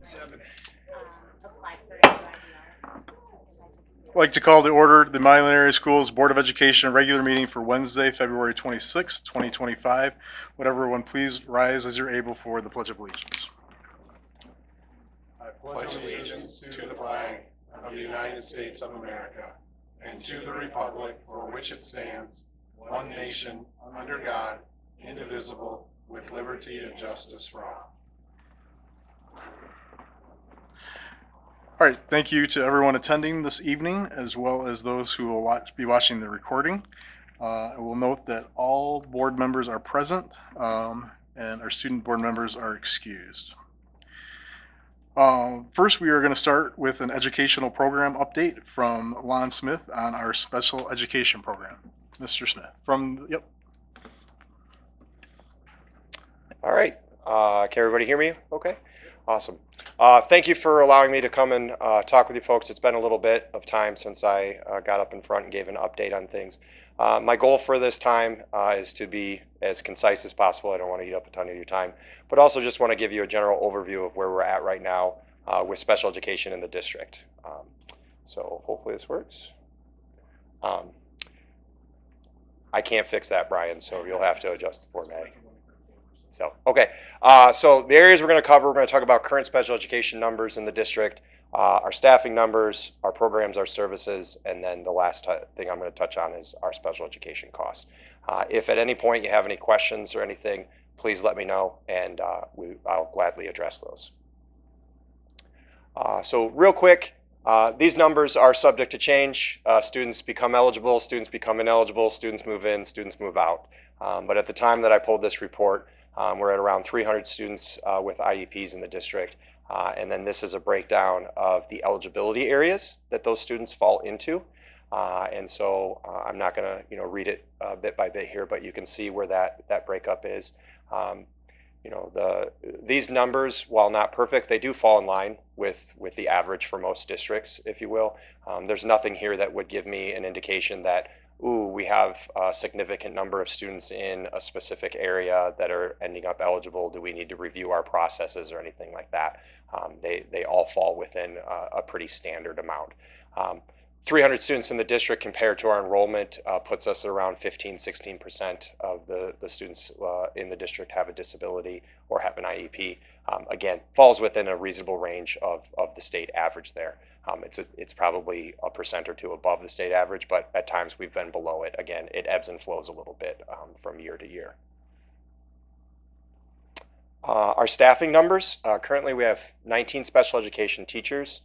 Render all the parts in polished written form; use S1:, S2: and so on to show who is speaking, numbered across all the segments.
S1: 7.
S2: I'd like to call to order the Milan Area Schools Board of Education regular meeting for Wednesday, February 26, 2025. Would everyone please rise as you're able for the Pledge of Allegiance?
S1: I pledge allegiance to the flag of the United States of America and to the republic for which it stands, one nation, under God, indivisible, with liberty and justice for all.
S2: All right, thank you to everyone attending this evening, as well as those who will be watching the recording. I will note that all board members are present, and our student board members are excused. First, we are going to start with an educational program update from Lon Smith on our special education program. Mr. Smith, yep.
S3: All right. Can everybody hear me okay? Awesome. Thank you for allowing me to come and talk with you folks. It's been a little bit of time since I got up in front and gave an update on things. My goal for this time is to be as concise as possible. I don't want to eat up a ton of your time, but also just want to give you a general overview of where we're at right now with special education in the district. So hopefully this works. I can't fix that, Brian, so you'll have to adjust the formatting. So, okay. So the areas we're going to cover, we're going to talk about current special education numbers in the district, our staffing numbers, our programs, our services, and then the last thing I'm going to touch on is our special education costs. If at any point you have any questions or anything, please let me know, and I'll gladly address those. So real quick, these numbers are subject to change. Students become eligible, students become ineligible, students move in, students move out. But at the time that I pulled this report, we're at around 300 students with IEPs in the district. And then this is a breakdown of the eligibility areas that those students fall into. And so I'm not going to read it bit by bit here, but you can see where that breakup is. These numbers, while not perfect, they do fall in line with the average for most districts, if you will. There's nothing here that would give me an indication that we have a significant number of students in a specific area that are ending up eligible. Do we need to review our processes or anything like that? They all fall within a pretty standard amount. 300 students in the district compared to our enrollment puts us at around 15-16% of the students in the district have a disability or have an IEP. Again, falls within a reasonable range of the state average there. It's probably 1% or 2% above the state average, but at times we've been below it. Again, it ebbs and flows a little bit from year to year. Our staffing numbers, currently we have 19 special education teachers.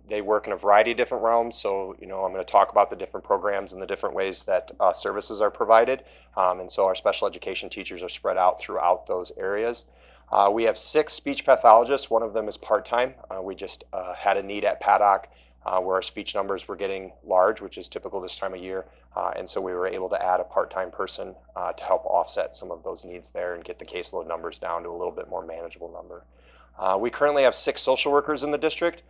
S3: They work in a variety of different realms, so I'm going to talk about the different programs and the different ways that services are provided. And so our special education teachers are spread out throughout those areas. We have 6 speech pathologists. One of them is part-time. We just had a need at Paddock where our speech numbers were getting large, which is typical this time of year. And so we were able to add a part-time person to help offset some of those needs there and get the caseload numbers down to a little bit more manageable number. We currently have 6 social workers in the district.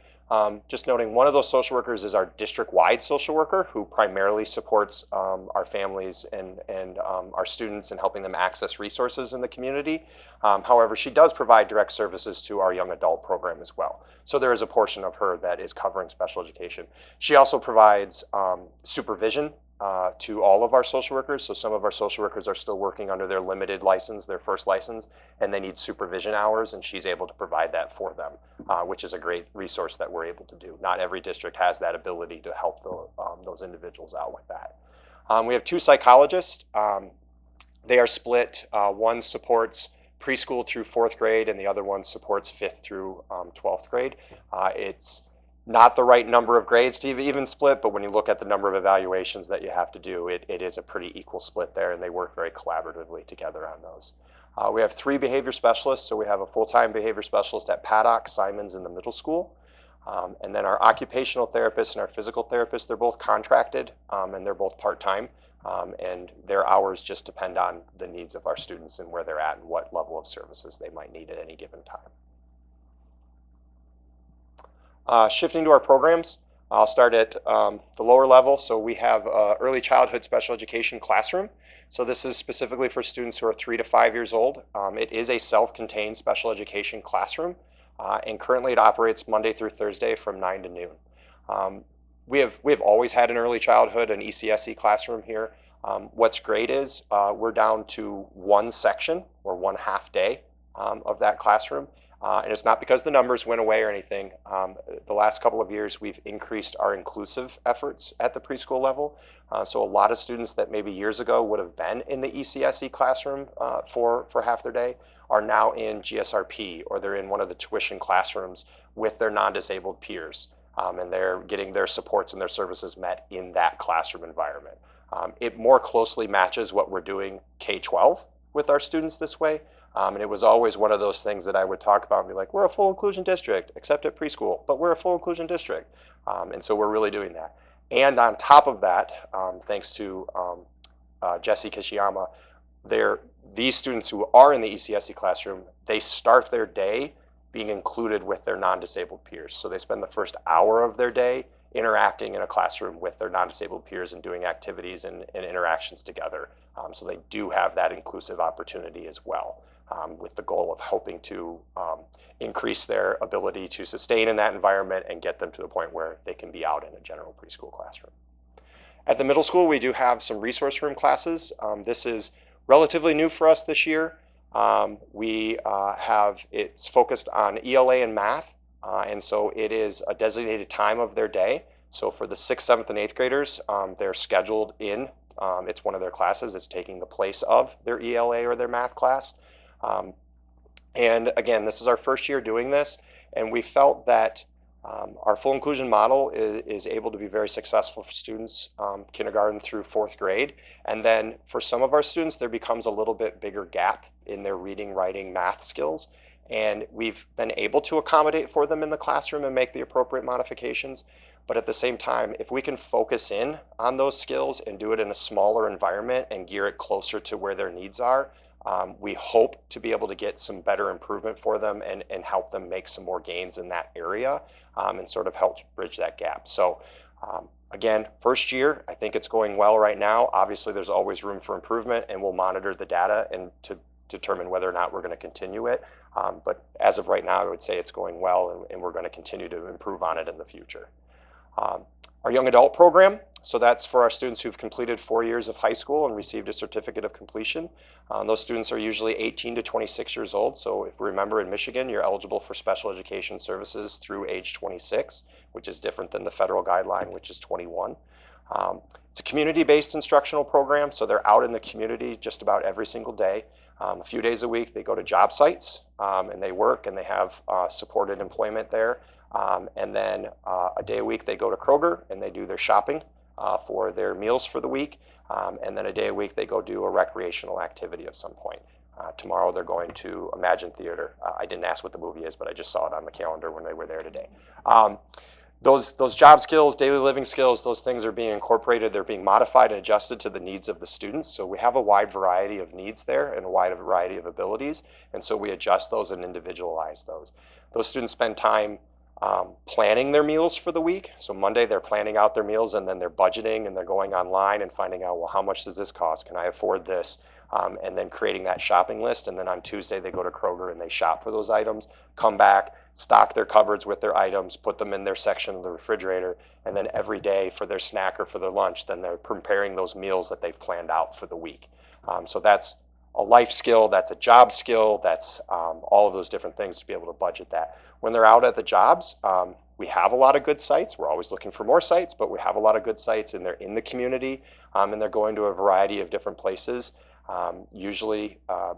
S3: Just noting, one of those social workers is our district-wide social worker who primarily supports our families and our students in helping them access resources in the community. However, she does provide direct services to our young adult program as well. So there is a portion of her that is covering special education. She also provides supervision to all of our social workers. So some of our social workers are still working under their limited license, their first license, and they need supervision hours, and she's able to provide that for them, which is a great resource that we're able to do. Not every district has that ability to help those individuals out with that. We have 2 psychologists. They are split. One supports preschool through 4th grade, and the other one supports 5th through 12th grade. It's not the right number of grades to even split, but when you look at the number of evaluations that you have to do, it is a pretty equal split there, and they work very collaboratively together on those. We have 3 behavior specialists, so we have a full-time behavior specialist at Paddock, Simons in the middle school, and then our occupational therapist and our physical therapist, they're both contracted, and they're both part-time, and their hours just depend on the needs of our students and where they're at and what level of services they might need at any given time. Shifting to our programs, I'll start at the lower level. So we have early childhood special education classroom. So this is specifically for students who are 3 to 5 years old. It is a self-contained special education classroom. and currently it operates Monday through Thursday from 9 to noon. We have always had an early childhood, an ECSE classroom here. What's great is we're down to one section or one half day of that classroom. And it's not because the numbers went away or anything. The last couple of years, we've increased our inclusive efforts at the preschool level. So a lot of students that maybe years ago would have been in the ECSE classroom for half their day are now in GSRP, or they're in one of the tuition classrooms with their non-disabled peers. And they're getting their supports and their services met in that classroom environment. It more closely matches what we're doing K-12 with our students this way. And it was always one of those things that I would talk about and be like, we're a full inclusion district, except at preschool, but we're a full inclusion district. And so we're really doing that. And on top of that, thanks to Jesse Kishiyama, these students who are in the ECSE classroom, they start their day being included with their non-disabled peers. So they spend the first hour of their day interacting in a classroom with their non-disabled peers and doing activities and interactions together. So they do have that inclusive opportunity as well, with the goal of hoping to increase their ability to sustain in that environment and get them to the point where they can be out in a general preschool classroom. At the middle school, we do have some resource room classes. This is relatively new for us this year. It's focused on ELA and math, and so it is a designated time of their day. So for the 6th, 7th, and 8th graders, they're scheduled in. It's one of their classes. It's taking the place of their ELA or their math class. And again, this is our first year doing this, and we felt that our full inclusion model is able to be very successful for students kindergarten through 4th grade. And then for some of our students, there becomes a little bit bigger gap in their reading, writing, math skills. And we've been able to accommodate for them in the classroom and make the appropriate modifications. But at the same time, if we can focus in on those skills and do it in a smaller environment and gear it closer to where their needs are, we hope to be able to get some better improvement for them and help them make some more gains in that area and sort of help bridge that gap. So again, first year, I think it's going well right now. Obviously, there's always room for improvement, and we'll monitor the data and to determine whether or not we're going to continue it. But as of right now, I would say it's going well, and we're going to continue to improve on it in the future. Our young adult program, so that's for our students who've completed 4 years of high school and received a certificate of completion. Those students are usually 18 to 26 years old. So if we remember, in Michigan, you're eligible for special education services through age 26, which is different than the federal guideline, which is 21. It's a community-based instructional program, so they're out in the community just about every single day. A few days a week, they go to job sites and they work, and they have supported employment there. And then a day a week they go to Kroger and they do their shopping for their meals for the week. And then a day a week they go do a recreational activity of some point. Tomorrow they're going to Imagine Theater. I didn't ask what the movie is, but I just saw it on the calendar when they were there today. Those job skills, daily living skills, those things are being incorporated. They're being modified and adjusted to the needs of the students. So we have a wide variety of needs there and a wide variety of abilities. And so we adjust those and individualize those. Those students spend time planning their meals for the week. So Monday they're planning out their meals, and then they're budgeting, and they're going online and finding out, well, how much does this cost? Can I afford this? And then creating that shopping list. And then on Tuesday they go to Kroger and they shop for those items, come back, stock their cupboards with their items, put them in their section of the refrigerator, and then every day for their snack or for their lunch, then they're preparing those meals that they've planned out for the week. So that's a life skill, that's a job skill, that's all of those different things to be able to budget that. When they're out at the jobs, we have a lot of good sites. We're always looking for more sites, but we have a lot of good sites, and they're in the community, and they're going to a variety of different places. Usually, I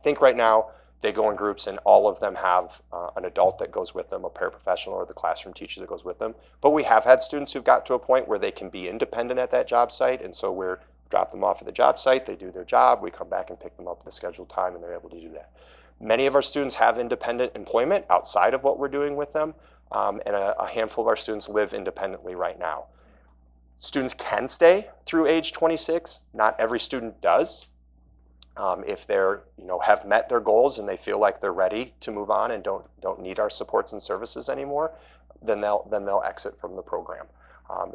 S3: think right now, they go in groups, and all of them have an adult that goes with them, a paraprofessional or the classroom teacher that goes with them. But we have had students who've got to a point where they can be independent at that job site, and so we're drop them off at the job site, they do their job, we come back and pick them up at the scheduled time, and they're able to do that. Many of our students have independent employment outside of what we're doing with them, and a handful of our students live independently right now. Students can stay through age 26. Not every student does. If they're, have met their goals and they feel like they're ready to move on and don't need our supports and services anymore, then they'll exit from the program.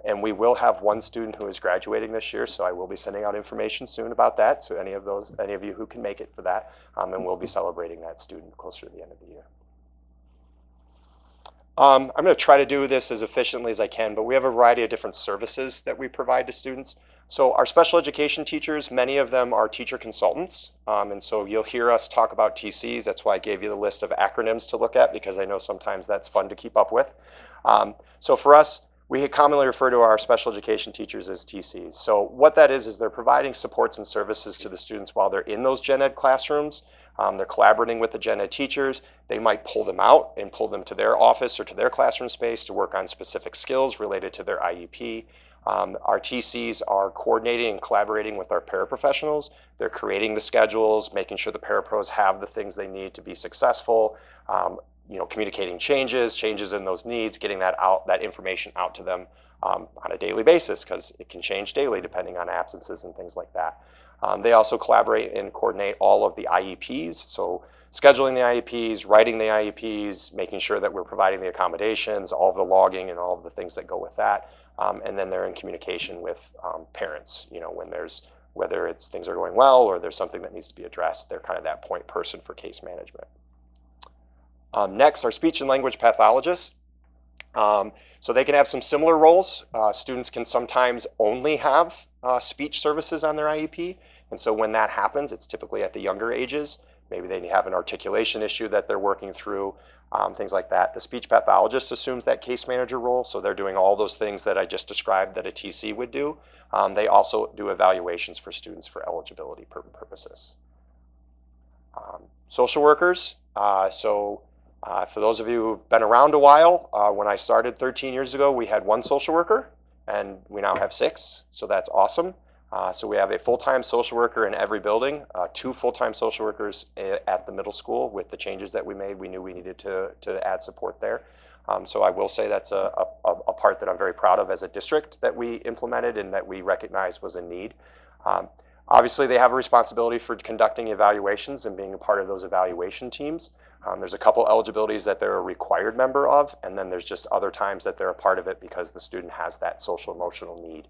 S3: And we will have one student who is graduating this year, so I will be sending out information soon about that. So any of you who can make it for that, and we'll be celebrating that student closer to the end of the year. I'm going to try to do this as efficiently as I can, but we have a variety of different services that we provide to students. So our special education teachers, many of them are teacher consultants. And so you'll hear us talk about TCs. That's why I gave you the list of acronyms to look at, because I know sometimes that's fun to keep up with. So for us, we commonly refer to our special education teachers as TCs. So what that is they're providing supports and services to the students while they're in those gen ed classrooms. They're collaborating with the gen ed teachers. They might pull them out and pull them to their office or to their classroom space to work on specific skills related to their IEP. Our TCs are coordinating and collaborating with our paraprofessionals. They're creating the schedules, making sure the parapros have the things they need to be successful, communicating changes in those needs, getting that information out to them on a daily basis, because it can change daily depending on absences and things like that. They also collaborate and coordinate all of the IEPs, so scheduling the IEPs, writing the IEPs, making sure that we're providing the accommodations, all of the logging and all of the things that go with that. And then they're in communication with parents, whether it's things are going well or there's something that needs to be addressed. They're kind of that point person for case management. Next, our speech and language pathologists. So they can have some similar roles. Students can sometimes only have speech services on their IEP. And so when that happens, it's typically at the younger ages. Maybe they have an articulation issue that they're working through, things like that. The speech pathologist assumes that case manager role. So they're doing all those things that I just described that a TC would do. They also do evaluations for students for eligibility purposes. Social workers. For those of you who've been around a while, when I started 13 years ago, we had 1 social worker, and we now have 6, so that's awesome. So we have a full-time social worker in every building, 2 full-time social workers at the middle school. With the changes that we made, we knew we needed to add support there. So I will say that's a part that I'm very proud of as a district that we implemented and that we recognized was a need. Obviously, they have a responsibility for conducting evaluations and being a part of those evaluation teams. There's a couple eligibilities that they're a required member of, and then there's just other times that they're a part of it because the student has that social emotional need.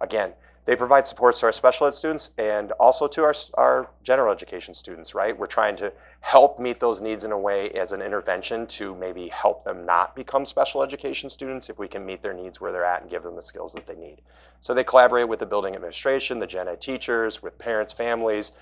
S3: Again, they provide supports to our special ed students and also to our general education students, right? We're trying to help meet those needs in a way as an intervention to maybe help them not become special education students if we can meet their needs where they're at and give them the skills that they need. So they collaborate with the building administration, the gen ed teachers, with parents, families.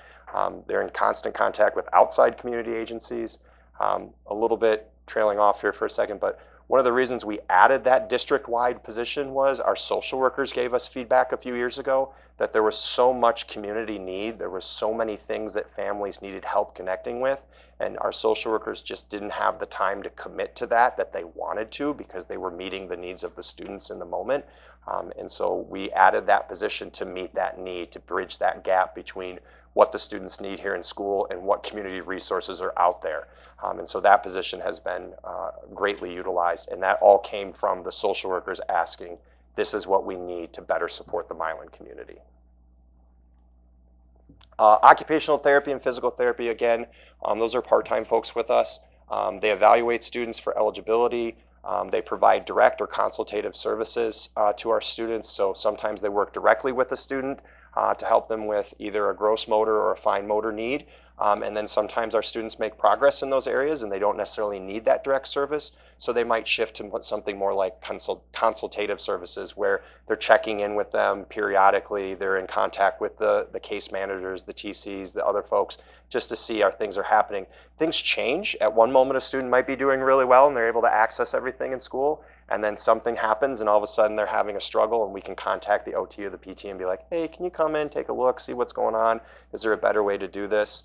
S3: They're in constant contact with outside community agencies. A little bit trailing off here for a second, but one of the reasons we added that district-wide position was our social workers gave us feedback a few years ago that there was so much community need. There were so many things that families needed help connecting with, and our social workers just didn't have the time to commit to that they wanted to because they were meeting the needs of the students in the moment. And so we added that position to meet that need, to bridge that gap between what the students need here in school and what community resources are out there. And so that position has been greatly utilized, and that all came from the social workers asking, this is what we need to better support the Milan community. Occupational therapy and physical therapy, again, those are part-time folks with us. They evaluate students for eligibility. They provide direct or consultative services to our students. So sometimes they work directly with the student to help them with either a gross motor or a fine motor need. And then sometimes our students make progress in those areas and they don't necessarily need that direct service. So they might shift to something more like consultative services where they're checking in with them periodically. They're in contact with the case managers, the TCs, the other folks, just to see how things are happening. Things change. At one moment, a student might be doing really well and they're able to access everything in school. And then something happens and all of a sudden they're having a struggle, and we can contact the OT or the PT and be like, hey, can you come in, take a look, see what's going on? Is there a better way to do this?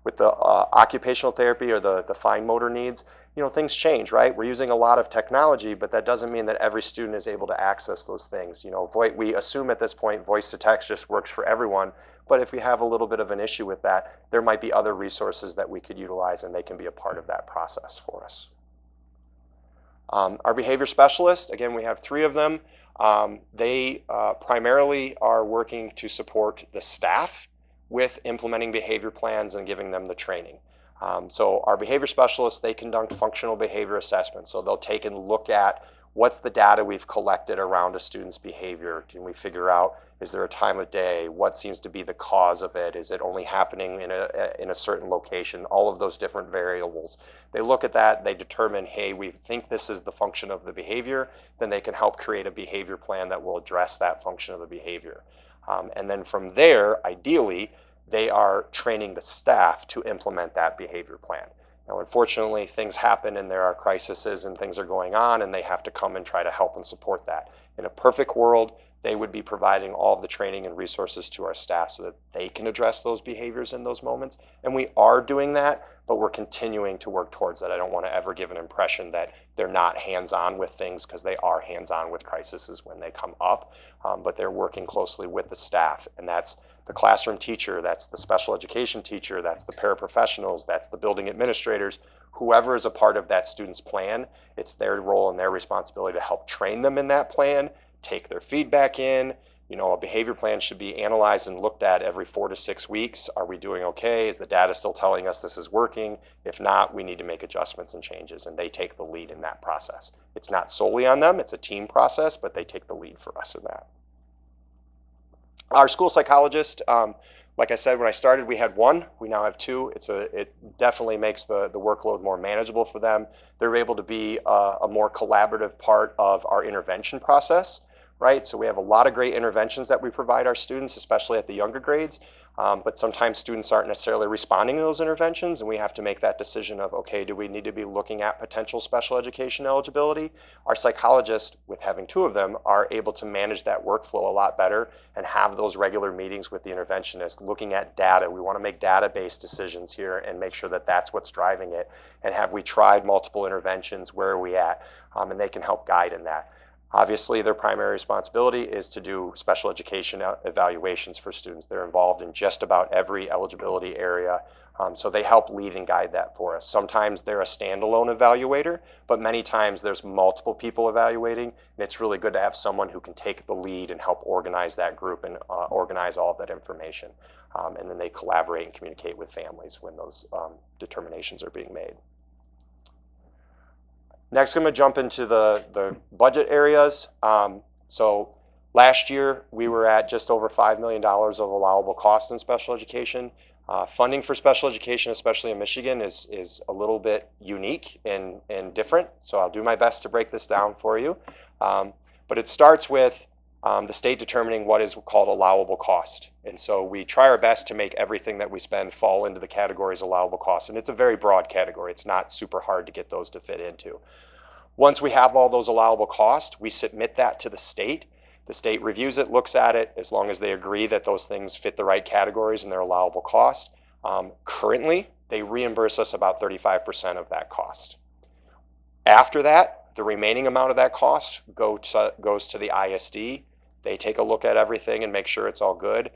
S3: With the occupational therapy or the fine motor needs, things change, right? We're using a lot of technology, but that doesn't mean that every student is able to access those things. We assume at this point voice to text just works for everyone, but if we have a little bit of an issue with that, there might be other resources that we could utilize, and they can be a part of that process for us. Our behavior specialists, again, we have 3 of them. They primarily are working to support the staff with implementing behavior plans and giving them the training. So our behavior specialists, they conduct functional behavior assessments. So they'll take and look at what's the data we've collected around a student's behavior? Can we figure out, is there a time of day? What seems to be the cause of it? Is it only happening in a certain location? All of those different variables. They look at that, they determine, hey, we think this is the function of the behavior, then they can help create a behavior plan that will address that function of the behavior. And then from there, ideally, they are training the staff to implement that behavior plan. Now, unfortunately, things happen and there are crises and things are going on, and they have to come and try to help and support that. In a perfect world, they would be providing all of the training and resources to our staff so that they can address those behaviors in those moments. And we are doing that, but we're continuing to work towards that. I don't want to ever give an impression that they're not hands-on with things, because they are hands-on with crises when they come up, but they're working closely with the staff, and that's the classroom teacher, that's the special education teacher, that's the paraprofessionals, that's the building administrators, whoever is a part of that student's plan. It's their role and their responsibility to help train them in that plan, take their feedback in. You know, a behavior plan should be analyzed and looked at every 4 to 6 weeks. Are we doing okay? Is the data still telling us this is working? If not, we need to make adjustments and changes, and they take the lead in that process. It's not solely on them, it's a team process, but they take the lead for us in that. Our school psychologist, like I said, when I started, we had 1. We now have 2. It definitely makes the workload more manageable for them. They're able to be a more collaborative part of our intervention process, right? So we have a lot of great interventions that we provide our students, especially at the younger grades. But sometimes students aren't necessarily responding to those interventions, and we have to make that decision of, okay, do we need to be looking at potential special education eligibility? Our psychologists, with having 2 of them, are able to manage that workflow a lot better and have those regular meetings with the interventionist, looking at data. We want to make data-based decisions here and make sure that that's what's driving it. And have we tried multiple interventions? Where are we at? And they can help guide in that. Obviously, their primary responsibility is to do special education evaluations for students. They're involved in just about every eligibility area, so they help lead and guide that for us. Sometimes they're a standalone evaluator, but many times there's multiple people evaluating, and it's really good to have someone who can take the lead and help organize that group and organize all of that information. And then they collaborate and communicate with families when those determinations are being made. Next, I'm going to jump into the budget areas. So last year, we were at just over $5 million of allowable costs in special education. Funding for special education, especially in Michigan, is a little bit unique and different. So I'll do my best to break this down for you. But it starts with the state determining what is called allowable cost. And so we try our best to make everything that we spend fall into the categories allowable cost. And it's a very broad category. It's not super hard to get those to fit into. Once we have all those allowable costs, we submit that to the state. The state reviews it, looks at it, as long as they agree that those things fit the right categories and their allowable cost. Currently, they reimburse us about 35% of that cost. After that, the remaining amount of that cost goes to the ISD. They take a look at everything and make sure it's all good.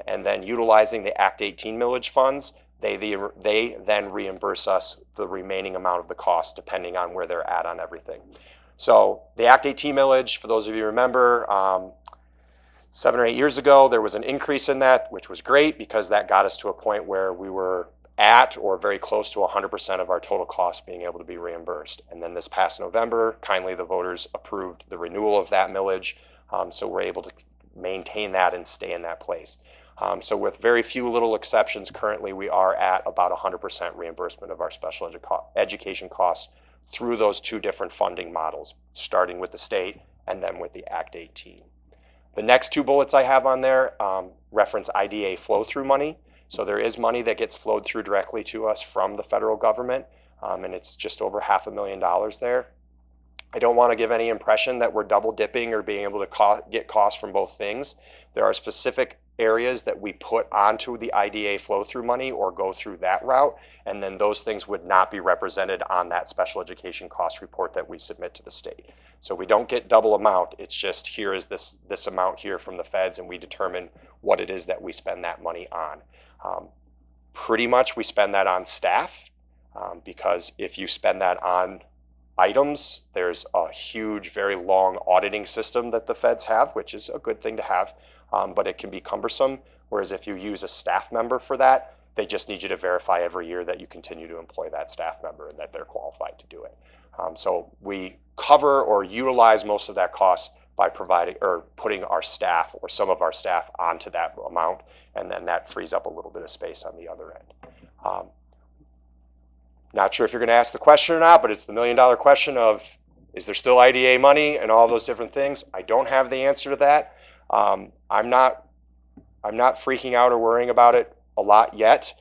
S3: And then utilizing the Act 18 millage funds, they then reimburse us the remaining amount of the cost depending on where they're at on everything. So the Act 18 millage, for those of you who remember, 7 or 8 years ago, there was an increase in that, which was great because that got us to a point where we were at or very close to 100% of our total cost being able to be reimbursed. And then this past November, kindly the voters approved the renewal of that millage, so we're able to maintain that and stay in that place. So with very few little exceptions, currently we are at about 100% reimbursement of our special education costs through those 2 different funding models, starting with the state and then with the Act 18. The next 2 bullets I have on there reference IDA flow-through money. So there is money that gets flowed through directly to us from the federal government, and it's just over $500,000 there. I don't want to give any impression that we're double dipping or being able to get costs from both things. There are specific areas that we put onto the IDA flow-through money or go through that route, and then those things would not be represented on that special education cost report that we submit to the state. So we don't get double amount, it's just here is this amount here from the feds, and we determine what it is that we spend that money on. Pretty much we spend that on staff, because if you spend that on items, there's a huge, very long auditing system that the feds have, which is a good thing to have, but it can be cumbersome. Whereas if you use a staff member for that, they just need you to verify every year that you continue to employ that staff member and that they're qualified to do it. So we cover or utilize most of that cost by providing or putting our staff or some of our staff onto that amount, and then that frees up a little bit of space on the other end. Not sure if you're going to ask the question or not, but it's the million-dollar question of, is there still IDA money and all those different things? I don't have the answer to that. I'm not freaking out or worrying about it a lot yet.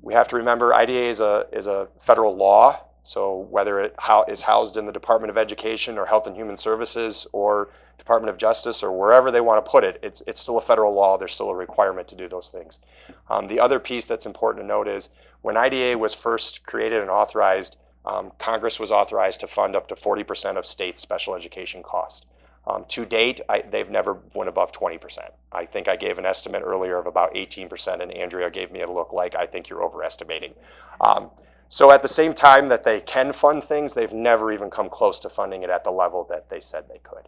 S3: We have to remember IDA is a federal law. So whether it is housed in the Department of Education or Health and Human Services or Department of Justice or wherever they want to put it, it's still a federal law. There's still a requirement to do those things. The other piece that's important to note is when IDA was first created and authorized, Congress was authorized to fund up to 40% of state special education costs. To date, they've never went above 20%. I think I gave an estimate earlier of about 18%, and Andrea gave me a look like, I think you're overestimating. So at the same time that they can fund things, they've never even come close to funding it at the level that they said they could.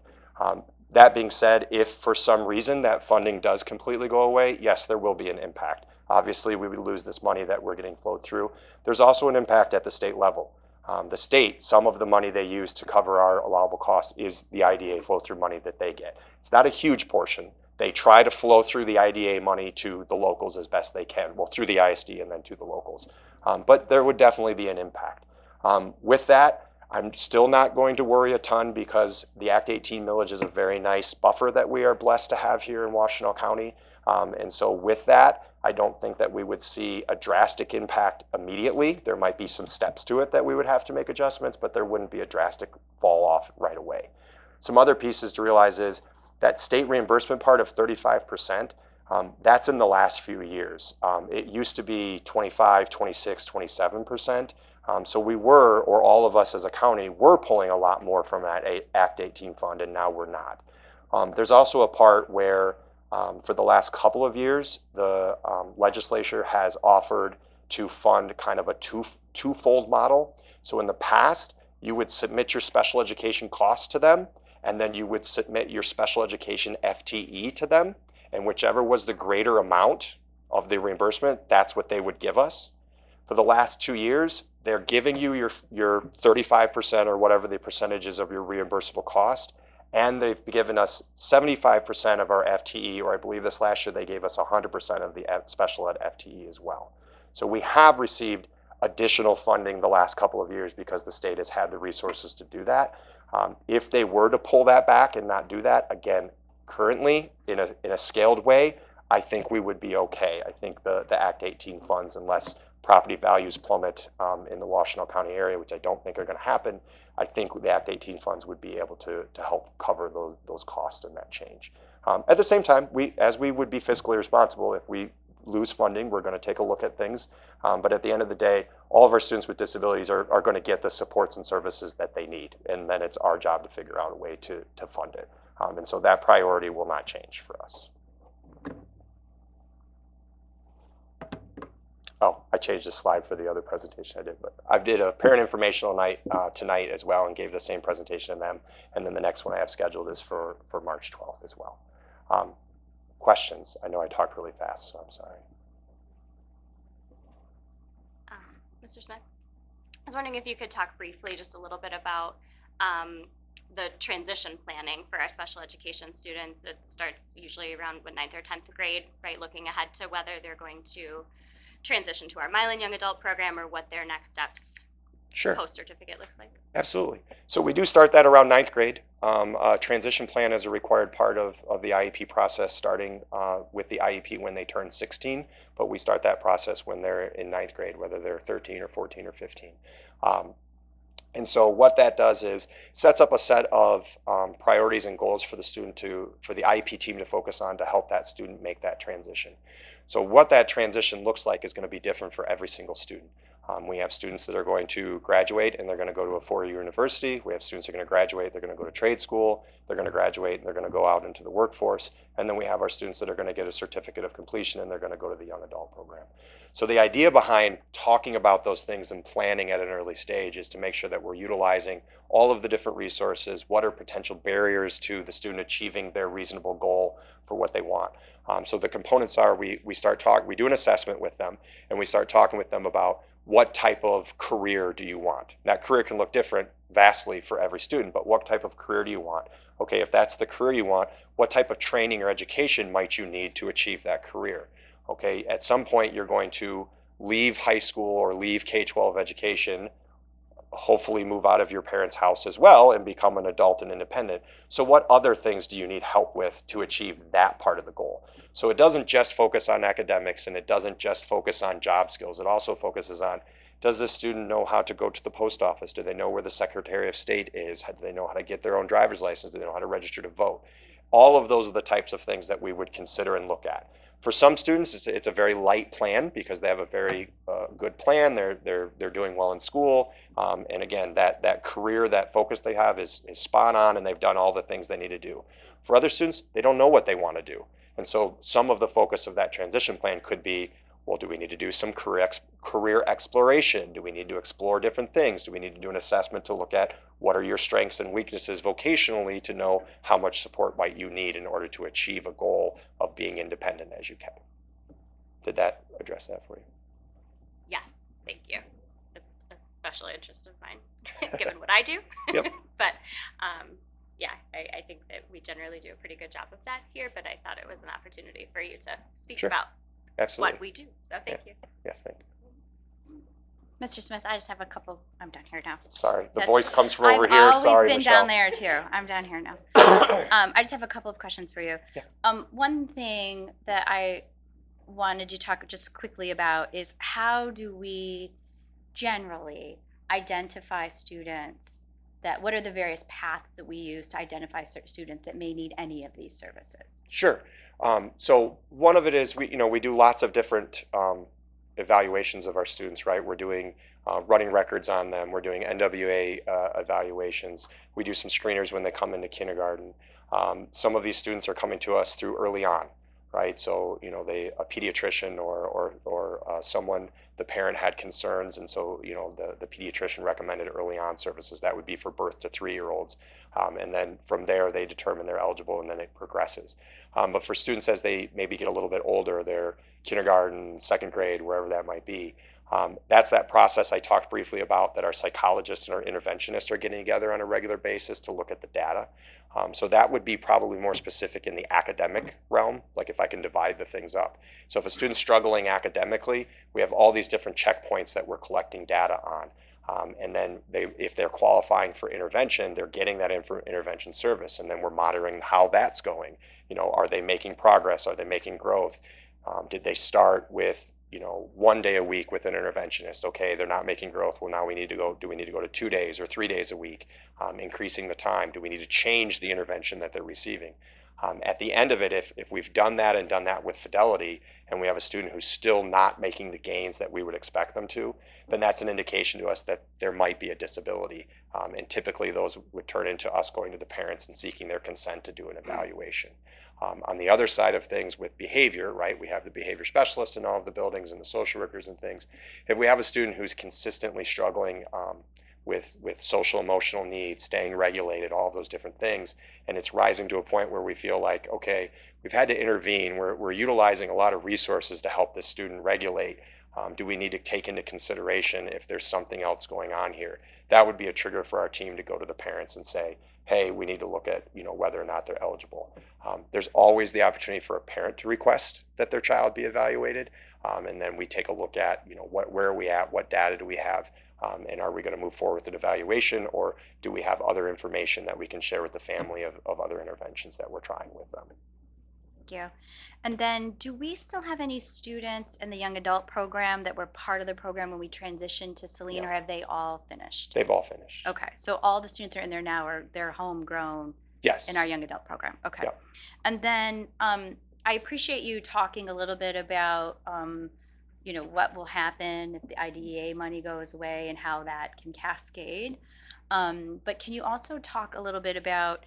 S3: That being said, if for some reason that funding does completely go away, yes, there will be an impact. Obviously, we would lose this money that we're getting flowed through. There's also an impact at the state level. The state, some of the money they use to cover our allowable costs is the IDA flow-through money that they get. It's not a huge portion. They try to flow through the IDA money to the locals as best they can, well, through the ISD and then to the locals. But there would definitely be an impact. With that, I'm still not going to worry a ton because the Act 18 millage is a very nice buffer that we are blessed to have here in Washtenaw County. And so with that, I don't think that we would see a drastic impact immediately. There might be some steps to it that we would have to make adjustments, but there wouldn't be a drastic fall off right away. Some other pieces to realize is that state reimbursement part of 35%, that's in the last few years. It used to be 25, 26, 27%. So we were, or all of us as a county, were pulling a lot more from that Act 18 fund, and now we're not. There's also a part where for the last couple of years, the legislature has offered to fund kind of a twofold model. So in the past, you would submit your special education costs to them, and then you would submit your special education FTE to them, and whichever was the greater amount of the reimbursement, that's what they would give us. For the last 2 years, they're giving you your 35% or whatever the percentages of your reimbursable cost, and they've given us 75% of our FTE, or I believe this last year they gave us 100% of the special ed FTE as well. So we have received additional funding the last couple of years because the state has had the resources to do that. If they were to pull that back and not do that, again, currently in a scaled way, I think we would be okay. I think the Act 18 funds, unless property values plummet in the Washtenaw County area, which I don't think are going to happen, I think the Act 18 funds would be able to help cover those costs and that change. At the same time, as we would be fiscally responsible, if we lose funding, we're going to take a look at things. But at the end of the day, all of our students with disabilities are going to get the supports and services that they need. And then it's our job to figure out a way to fund it. And so that priority will not change for us. Oh, I changed the slide for the other presentation I did, but I did a parent informational night tonight as well and gave the same presentation to them. And then the next one I have scheduled is for March 12th as well. Questions? I know I talked really fast, so I'm sorry.
S4: Mr. Smith, I was wondering if you could talk briefly just a little bit about the transition planning for our special education students. It starts usually around 9th or 10th grade, right? Looking ahead to whether they're going to transition to our Milan Young Adult program or what their next steps post-certificate looks like.
S3: Absolutely. So we do start that around 9th grade. Transition plan is a required part of the IEP process, starting with the IEP when they turn 16, but we start that process when they're in 9th grade, whether they're 13 or 14 or 15. And so what that does is sets up a set of priorities and goals for the student for the IEP team to focus on to help that student make that transition. So what that transition looks like is going to be different for every single student. We have students that are going to graduate and they're going to go to a 4-year university. We have students that are going to graduate, they're going to go to trade school, they're going to graduate, and they're going to go out into the workforce. And then we have our students that are going to get a certificate of completion and they're going to go to the young adult program. So the idea behind talking about those things and planning at an early stage is to make sure that we're utilizing all of the different resources, what are potential barriers to the student achieving their reasonable goal for what they want. So the components are we do an assessment with them and we start talking with them about what type of career do you want? That career can look different vastly for every student, but what type of career do you want? Okay, if that's the career you want, what type of training or education might you need to achieve that career? Okay, at some point you're going to leave high school or leave K-12 education, hopefully move out of your parents' house as well and become an adult and independent. So what other things do you need help with to achieve that part of the goal? So it doesn't just focus on academics, and it doesn't just focus on job skills. It also focuses on, does this student know how to go to the post office? Do they know where the Secretary of State is? Do they know how to get their own driver's license? Do they know how to register to vote? All of those are the types of things that we would consider and look at. For some students, it's a very light plan because they have a very good plan. They're doing well in school, and again, that career, that focus they have is spot on, and they've done all the things they need to do. For other students, they don't know what they want to do, and so some of the focus of that transition plan could be, well, do we need to do some career exploration? Do we need to explore different things? Do we need to do an assessment to look at what are your strengths and weaknesses vocationally to know how much support might you need in order to achieve a goal of being independent as you can? Did that address that for you?
S4: Yes, thank you. It's a special interest of mine, given what I do.
S3: Yep.
S4: But yeah, I think that we generally do a pretty good job of that here, but I thought it was an opportunity for you to speak
S3: Sure.
S4: about
S3: Absolutely.
S4: what we do. So thank you.
S3: Yes, thank you.
S5: Mr. Smith, I just have a couple. I'm down here now.
S3: Sorry, the
S5: That's-
S3: voice comes from over
S5: I've
S3: here.
S5: always
S3: Sorry,
S5: been
S3: Michelle.
S5: down there too. I'm down here now. I just have a couple of questions for you.
S3: Yeah.
S5: One thing that I wanted to talk just quickly about is how do we generally identify students that, what are the various paths that we use to identify students that may need any of these services?
S3: Sure. So one of it is we do lots of different evaluations of our students, right? We're doing running records on them. We're doing NWA evaluations. We do some screeners when they come into kindergarten. Some of these students are coming to us through early on, right? So a pediatrician or someone, the parent had concerns, and so the pediatrician recommended early on services. That would be for birth to 3-year-olds, and then from there they determine they're eligible, and then it progresses. But for students as they maybe get a little bit older, they're kindergarten, second grade, wherever that might be. That's that process I talked briefly about that our psychologists and our interventionists are getting together on a regular basis to look at the data. So that would be probably more specific in the academic realm, like if I can divide the things up. So if a student's struggling academically, we have all these different checkpoints that we're collecting data on. And then if they're qualifying for intervention, they're getting that intervention service, and then we're monitoring how that's going. Are they making progress? Are they making growth? Did they start with 1 day a week with an interventionist? Okay, they're not making growth. Well, now we need to go. Do we need to go to 2 days or 3 days a week? Increasing the time. Do we need to change the intervention that they're receiving? At the end of it, if we've done that and done that with fidelity, and we have a student who's still not making the gains that we would expect them to, then that's an indication to us that there might be a disability. And typically those would turn into us going to the parents and seeking their consent to do an evaluation. On the other side of things with behavior, right, we have the behavior specialists in all of the buildings and the social workers and things. If we have a student who's consistently struggling with social emotional needs, staying regulated, all of those different things, and it's rising to a point where we feel like, okay, we've had to intervene, we're utilizing a lot of resources to help this student regulate. Do we need to take into consideration if there's something else going on here? That would be a trigger for our team to go to the parents and say, hey, we need to look at whether or not they're eligible. There's always the opportunity for a parent to request that their child be evaluated, and then we take a look at where are we at, what data do we have, and are we going to move forward with an evaluation, or do we have other information that we can share with the family of other interventions that we're trying with them.
S5: Thank you. And then do we still have any students in the young adult program that were part of the program when we transitioned to Celine,
S3: Yeah.
S5: or have they all finished?
S3: They've all finished.
S5: Okay, so all the students are in there now, or they're homegrown
S3: Yes.
S5: in our young adult program. Okay.
S3: Yep.
S5: And then I appreciate you talking a little bit about what will happen if the IDEA money goes away and how that can cascade. But can you also talk a little bit about,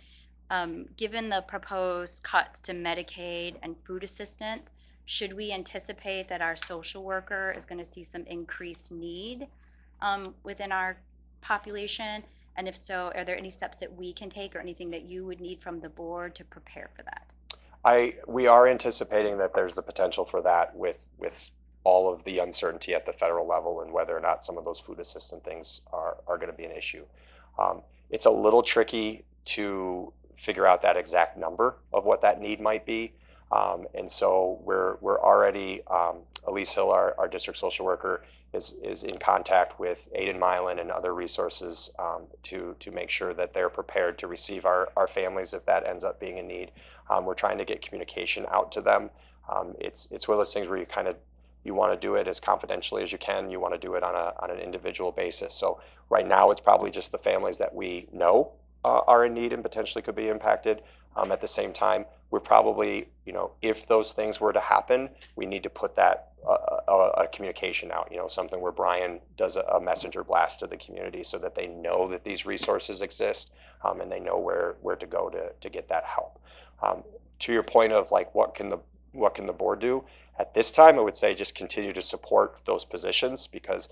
S5: given the proposed cuts to Medicaid and food assistance, should we anticipate that our social worker is going to see some increased need within our population? And if so, are there any steps that we can take or anything that you would need from the board to prepare for that?
S3: We are anticipating that there's the potential for that with all of the uncertainty at the federal level and whether or not some of those food assistance things are going to be an issue. It's a little tricky to figure out that exact number of what that need might be. And so we're already, Elise Hill, our district social worker, is in contact with Aid Milan and other resources to make sure that they're prepared to receive our families if that ends up being a need. We're trying to get communication out to them. It's one of those things where you want to do it as confidentially as you can. You want to do it on an individual basis. So right now it's probably just the families that we know are in need and potentially could be impacted. At the same time, we're probably, if those things were to happen, we need to put that a communication out, something where Brian does a messenger blast to the community so that they know that these resources exist and they know where to go to get that help. To your point of like, what can the board do? At this time, I would say just continue to support those positions, because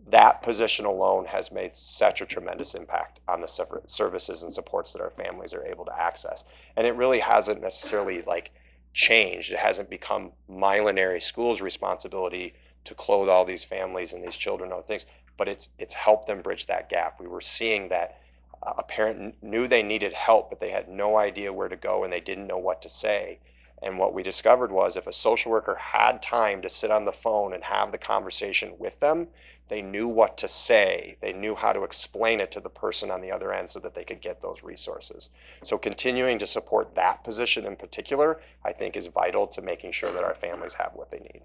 S3: that position alone has made such a tremendous impact on the services and supports that our families are able to access. And it really hasn't necessarily like changed. It hasn't become Milan area schools' responsibility to clothe all these families and these children and other things, but it's helped them bridge that gap. We were seeing that a parent knew they needed help, but they had no idea where to go and they didn't know what to say. And what we discovered was if a social worker had time to sit on the phone and have the conversation with them, they knew what to say. They knew how to explain it to the person on the other end so that they could get those resources. So continuing to support that position in particular, I think, is vital to making sure that our families have what they need.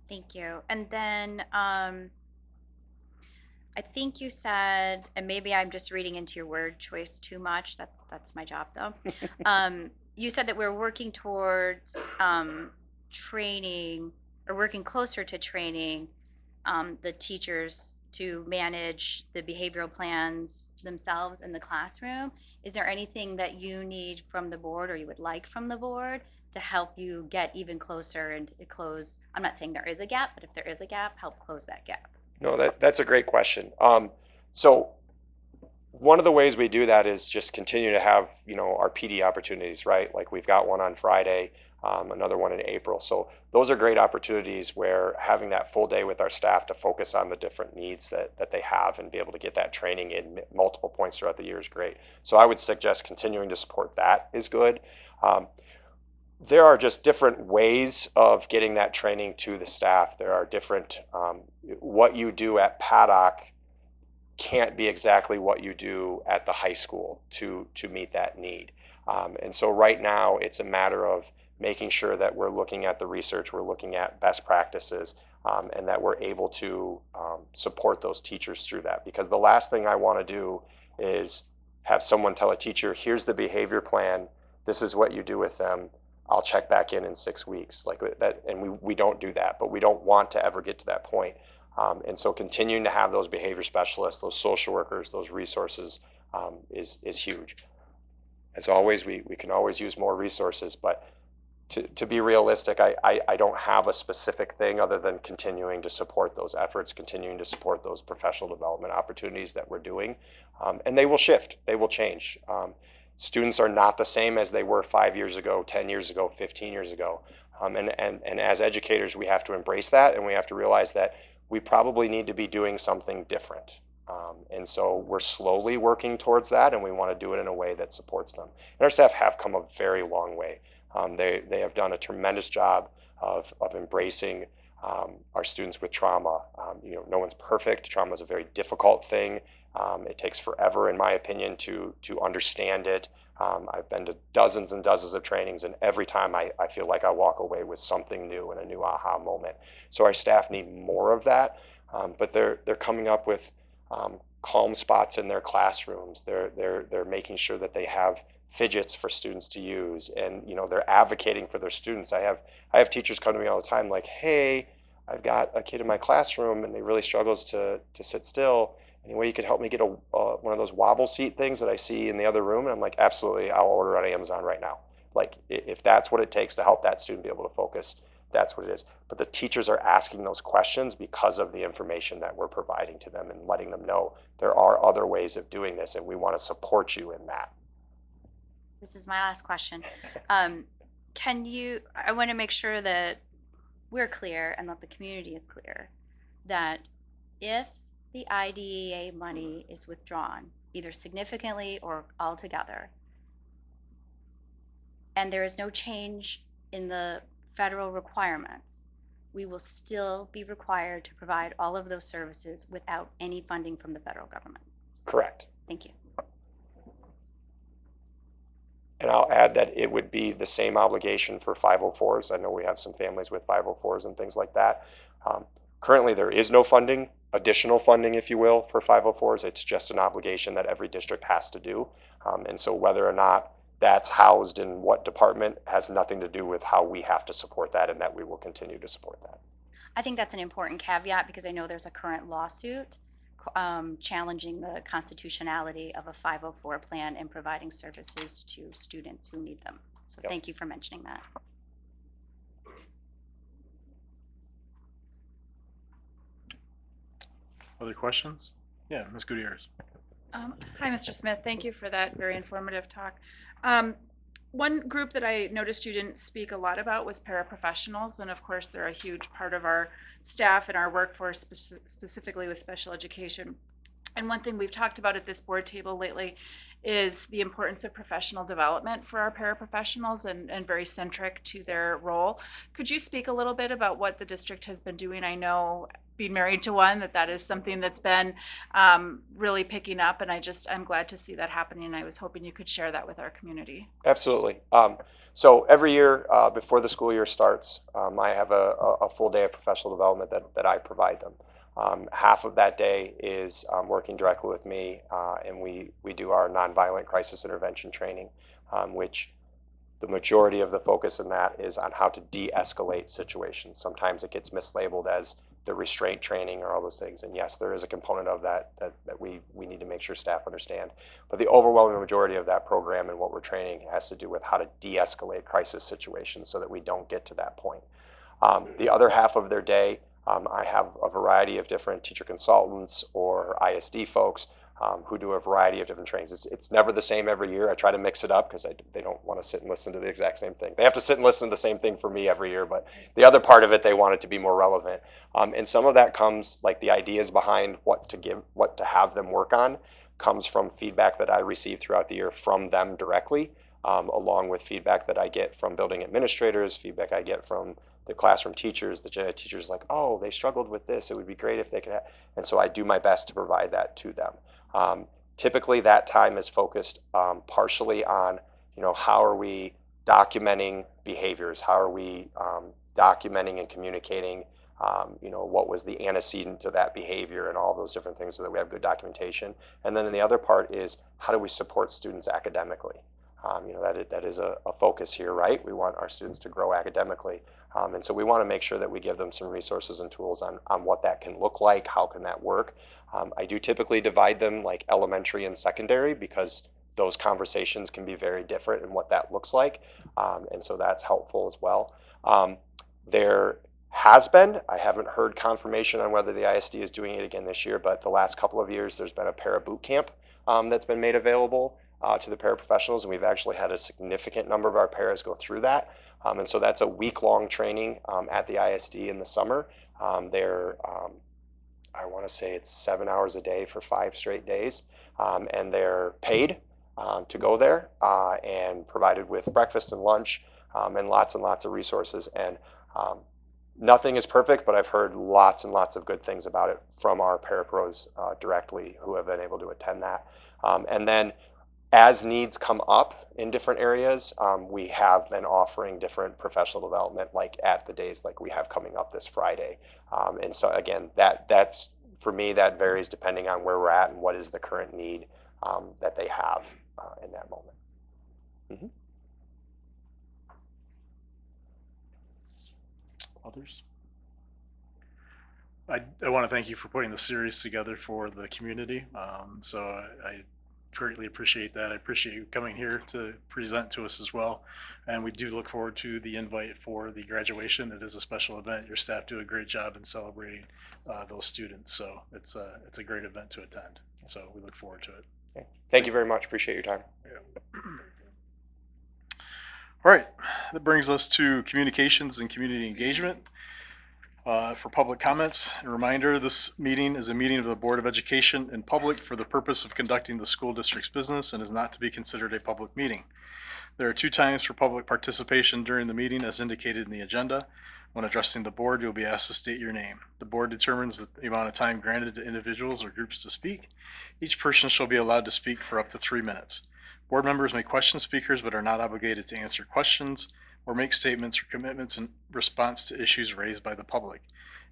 S5: Thank you. And then I think you said, and maybe I'm just reading into your word choice too much. That's my job though. You said that we're working towards training, or working closer to training the teachers to manage the behavioral plans themselves in the classroom. Is there anything that you need from the board or you would like from the board to help you get even closer and close? I'm not saying there is a gap, but if there is a gap, help close that gap.
S3: No, that's a great question. So one of the ways we do that is just continue to have, our PD opportunities, right? Like we've got one on Friday, another one in April. So those are great opportunities where having that full day with our staff to focus on the different needs that they have and be able to get that training in multiple points throughout the year is great. So I would suggest continuing to support that is good. There are just different ways of getting that training to the staff. There are different, what you do at Paddock can't be exactly what you do at the high school to meet that need. And so right now it's a matter of making sure that we're looking at the research, we're looking at best practices, and that we're able to support those teachers through that. Because the last thing I want to do is have someone tell a teacher, here's the behavior plan, this is what you do with them, I'll check back in 6 weeks, like that. And we don't do that, but we don't want to ever get to that point. And so continuing to have those behavior specialists, those social workers, those resources is huge. As always, we can always use more resources, but to be realistic, I don't have a specific thing other than continuing to support those efforts, continuing to support those professional development opportunities that we're doing. And they will shift, they will change. Students are not the same as they were 5 years ago, 10 years ago, 15 years ago. And as educators, we have to embrace that, and we have to realize that we probably need to be doing something different. And so we're slowly working towards that, and we want to do it in a way that supports them. And our staff have come a very long way. They have done a tremendous job of embracing our students with trauma. No one's perfect. Trauma is a very difficult thing. It takes forever, in my opinion, to understand it. I've been to dozens and dozens of trainings, and every time I feel like I walk away with something new and a new aha moment. So our staff need more of that, but they're coming up with calm spots in their classrooms. They're making sure that they have fidgets for students to use, and they're advocating for their students. I have teachers come to me all the time like, hey, I've got a kid in my classroom and they really struggles to sit still. Any way you could help me get one of those wobble seat things that I see in the other room? And I'm like, absolutely, I'll order on Amazon right now. Like, if that's what it takes to help that student be able to focus, that's what it is. But the teachers are asking those questions because of the information that we're providing to them and letting them know there are other ways of doing this, and we want to support you in that.
S5: This is my last question. I want to make sure that we're clear and that the community is clear that if the IDEA money is withdrawn, either significantly or altogether, and there is no change in the federal requirements, we will still be required to provide all of those services without any funding from the federal government.
S3: Correct.
S5: Thank you.
S3: And I'll add that it would be the same obligation for 504s. I know we have some families with 504s and things like that. Currently, there is no funding, additional funding, if you will, for 504s. It's just an obligation that every district has to do. And so whether or not that's housed in what department has nothing to do with how we have to support that, and that we will continue to support that.
S5: I think that's an important caveat because I know there's a current lawsuit challenging the constitutionality of a 504 plan and providing services to students who need them. So
S3: Yep.
S5: Thank you for mentioning that.
S2: Other questions? Yeah, Ms. Gutierrez.
S6: Hi, Mr. Smith. Thank you for that very informative talk. One group that I noticed you didn't speak a lot about was paraprofessionals, and of course, they're a huge part of our staff and our workforce, specifically with special education. And one thing we've talked about at this board table lately is the importance of professional development for our paraprofessionals and very centric to their role. Could you speak a little bit about what the district has been doing? I know, being married to one, that is something that's been really picking up, and I'm glad to see that happening, and I was hoping you could share that with our community.
S3: Absolutely. So every year before the school year starts, I have a full day of professional development that I provide them. Half of that day is working directly with me, and we do our nonviolent crisis intervention training, which the majority of the focus in that is on how to de-escalate situations. Sometimes it gets mislabeled as the restraint training or all those things, and yes, there is a component of that we need to make sure staff understand. But the overwhelming majority of that program and what we're training has to do with how to de-escalate crisis situations so that we don't get to that point. The other half of their day, I have a variety of different teacher consultants or ISD folks who do a variety of different trainings. It's never the same every year. I try to mix it up because they don't want to sit and listen to the exact same thing. They have to sit and listen to the same thing for me every year, but the other part of it, they want it to be more relevant. And some of that comes, like the ideas behind what to have them work on, comes from feedback that I receive throughout the year from them directly, along with feedback that I get from building administrators, feedback I get from the classroom teachers, the gen ed teachers, like, oh, they struggled with this. It would be great if they could have. And so I do my best to provide that to them. Typically, that time is focused partially on, how are we documenting behaviors? How are we documenting and communicating, what was the antecedent to that behavior and all those different things so that we have good documentation. And then the other part is, how do we support students academically? That is a focus here, right? We want our students to grow academically. And so we want to make sure that we give them some resources and tools on what that can look like, how can that work. I do typically divide them like elementary and secondary because those conversations can be very different in what that looks like. And so that's helpful as well. There has been, I haven't heard confirmation on whether the ISD is doing it again this year, but the last couple of years there's been a para boot camp that's been made available to the paraprofessionals, and we've actually had a significant number of our paras go through that. And so that's a week-long training at the ISD in the summer. I want to say it's 7 hours a day for 5 straight days, and they're paid to go there and provided with breakfast and lunch and lots of resources. And nothing is perfect, but I've heard lots and lots of good things about it from our parapros directly who have been able to attend that. And then as needs come up in different areas, we have been offering different professional development, like at the days like we have coming up this Friday. And so again, that's for me, that varies depending on where we're at and what is the current need that they have in that moment. Mm-hmm.
S2: Others? I want to thank you for putting the series together for the community. So I greatly appreciate that. I appreciate you coming here to present to us as well. And we do look forward to the invite for the graduation. It is a special event. Your staff do a great job in celebrating those students. So it's a great event to attend. So we look forward to it.
S3: Okay. Thank you very much. Appreciate your time.
S2: Yeah. All right, that brings us to communications and community engagement. For public comments, a reminder, this meeting is a meeting of the Board of Education in public for the purpose of conducting the school district's business and is not to be considered a public meeting. There are 2 times for public participation during the meeting as indicated in the agenda. When addressing the board, you'll be asked to state your name. The board determines the amount of time granted to individuals or groups to speak. Each person shall be allowed to speak for up to 3 minutes. Board members may question speakers but are not obligated to answer questions or make statements or commitments in response to issues raised by the public.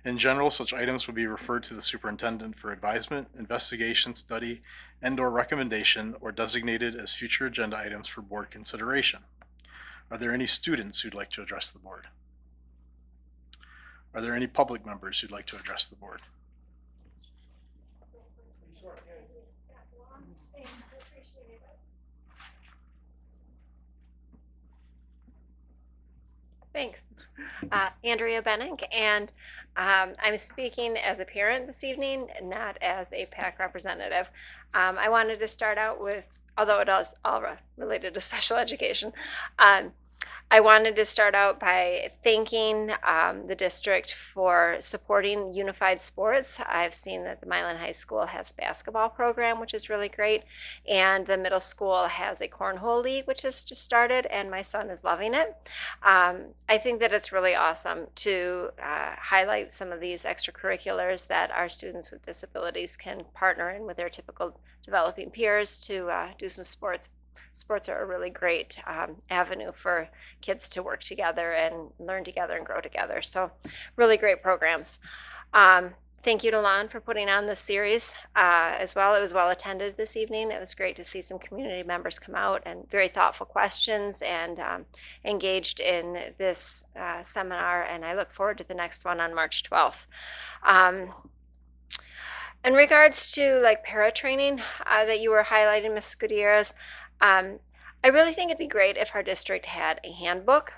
S2: In general, such items will be referred to the superintendent for advisement, investigation, study, and/or recommendation, or designated as future agenda items for board consideration. Are there any students who'd like to address the board? Are there any public members who'd like to address the board?
S7: Thanks. Andrea Bennick, and I'm speaking as a parent this evening, not as a PAC representative. I wanted to start out with, although it is all related to special education, I wanted to start out by thanking the district for supporting unified sports. I've seen that the Milan High School has a basketball program, which is really great, and the middle school has a cornhole league, which has just started, and my son is loving it. I think that it's really awesome to highlight some of these extracurriculars that our students with disabilities can partner in with their typical developing peers to do some sports. Sports are a really great avenue for kids to work together and learn together and grow together. So really great programs. Thank you to Lon for putting on this series as well. It was well attended this evening. It was great to see some community members come out and very thoughtful questions and engaged in this seminar. And I look forward to the next one on March 12th. In regards to like para training that you were highlighting, Ms. Gutierrez, I really think it'd be great if our district had a handbook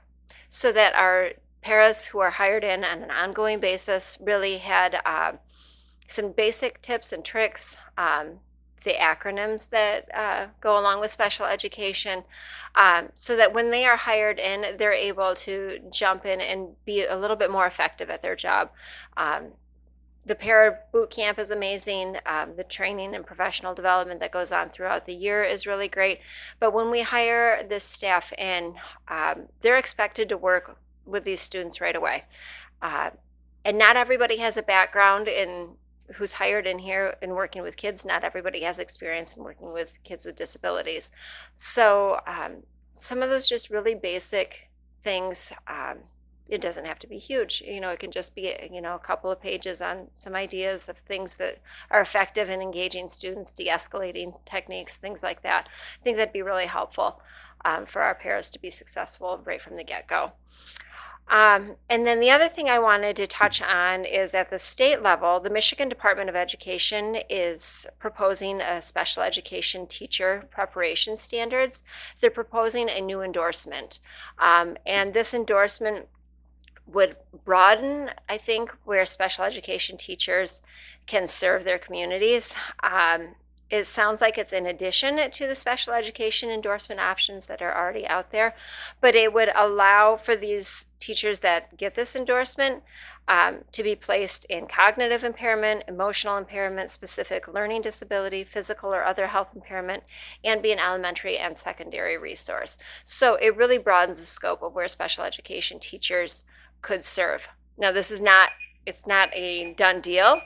S7: so that our paras who are hired in on an ongoing basis really had some basic tips and tricks, the acronyms that go along with special education, so that when they are hired in, they're able to jump in and be a little bit more effective at their job. The para boot camp is amazing. The training and professional development that goes on throughout the year is really great. But when we hire this staff in, they're expected to work with these students right away. And not everybody has a background in who's hired in here in working with kids. Not everybody has experience in working with kids with disabilities. So some of those just really basic things, it doesn't have to be huge. It can just be, a couple of pages on some ideas of things that are effective in engaging students, de-escalating techniques, things like that. I think that'd be really helpful for our paras to be successful right from the get-go. And then the other thing I wanted to touch on is at the state level, the Michigan Department of Education is proposing a special education teacher preparation standards. They're proposing a new endorsement. And this endorsement would broaden, I think, where special education teachers can serve their communities. It sounds like it's in addition to the special education endorsement options that are already out there, but it would allow for these teachers that get this endorsement to be placed in cognitive impairment, emotional impairment, specific learning disability, physical or other health impairment, and be an elementary and secondary resource. So it really broadens the scope of where special education teachers could serve. Now, it's not a done deal.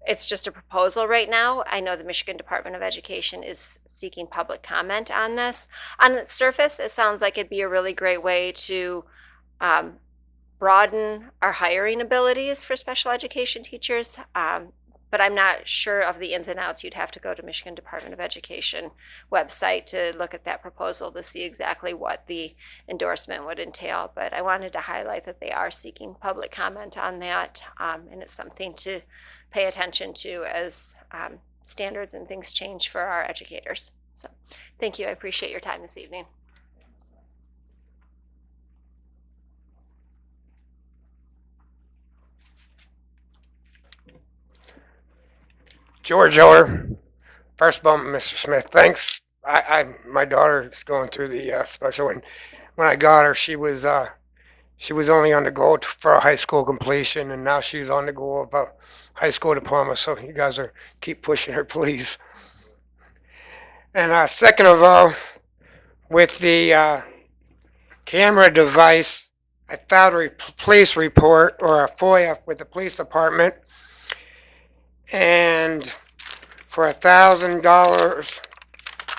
S7: It's just a proposal right now. I know the Michigan Department of Education is seeking public comment on this. On the surface, it sounds like it'd be a really great way to broaden our hiring abilities for special education teachers. But I'm not sure of the ins and outs. You'd have to go to Michigan Department of Education website to look at that proposal to see exactly what the endorsement would entail. But I wanted to highlight that they are seeking public comment on that, and it's something to pay attention to as standards and things change for our educators. So thank you. I appreciate your time this evening.
S8: George Or, first of all, Mr. Smith, thanks. My daughter is going through the special, and when I got her, she was She was only on the goal for a high school completion, and now she's on the goal of a high school diploma. So you guys are keep pushing her, please. And second of all, with the camera device, I filed a police report or a FOIA with the police department, and for $1,000,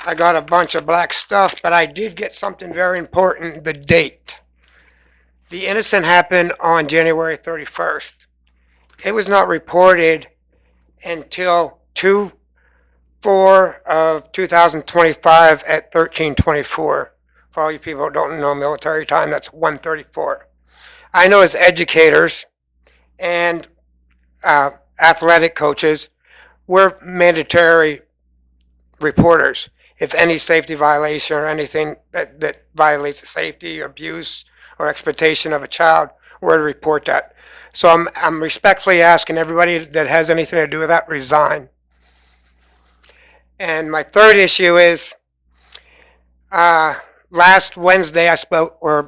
S8: I got a bunch of black stuff, but I did get something very important: the date. The incident happened on January 31st. It was not reported until 2/4 of 2025 at 13:24. For all you people who don't know military time, that's 1:34. I know as educators and athletic coaches, we're mandatory reporters. If any safety violation or anything that violates the safety, abuse, or expectation of a child, we're to report that. So I'm respectfully asking everybody that has anything to do with that, resign. And my third issue is, last Wednesday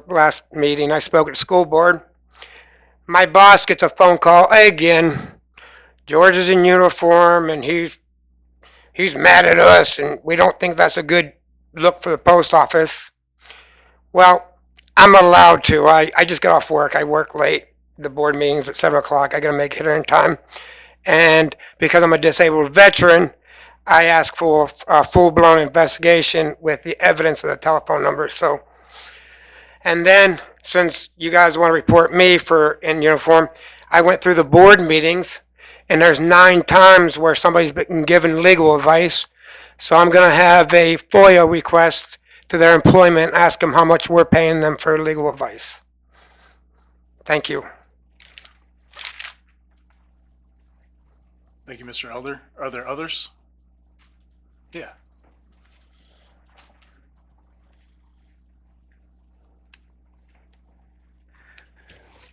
S8: last meeting, I spoke at the school board. My boss gets a phone call again. George is in uniform and he's mad at us and we don't think that's a good look for the post office. Well, I'm allowed to. I just got off work. I work late. The board meeting's at 7 o'clock. I got to make it here in time. And because I'm a disabled veteran, I ask for a full-blown investigation with the evidence of the telephone numbers. So, and then since you guys want to report me for in uniform, I went through the board meetings, and there's 9 times where somebody's been given legal advice. So I'm going to have a FOIA request to their employment, ask them how much we're paying them for legal advice. Thank you.
S2: Thank you, Mr. Elder. Are there others? Yeah.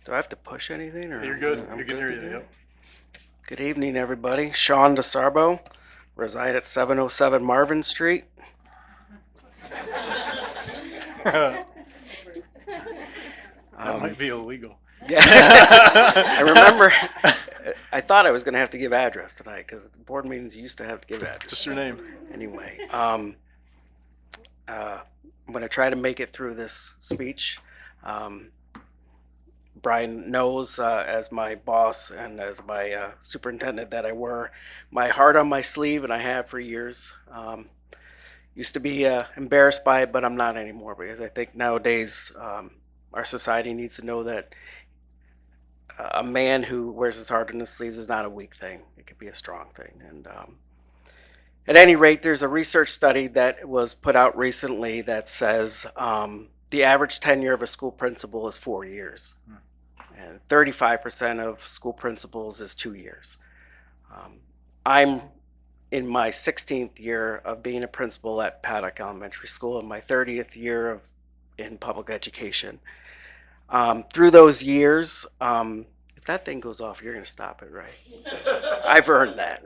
S9: Do I have to push anything? Or
S2: You're good.
S9: I'm
S2: You can hear you.
S9: to
S2: Yep.
S9: Good evening, everybody. Sean DeSarbo, reside at 707 Marvin Street.
S2: That might be illegal.
S9: Yeah, I remember. I thought I was going to have to give address tonight because the board meetings used to have to give address.
S2: Just your name.
S9: Anyway, I'm going to try to make it through this speech. Brian knows as my boss and as my superintendent that I wear my heart on my sleeve, and I have for years. Used to be embarrassed by it, but I'm not anymore because I think nowadays our society needs to know that a man who wears his heart on his sleeves is not a weak thing. It could be a strong thing. And at any rate, there's a research study that was put out recently that says the average tenure of a school principal is 4 years. And 35% of school principals is 2 years. I'm in my 16th year of being a principal at Paddock Elementary School and my 30th year in public education. Through those years, if that thing goes off, you're going to stop it, right? I've earned that.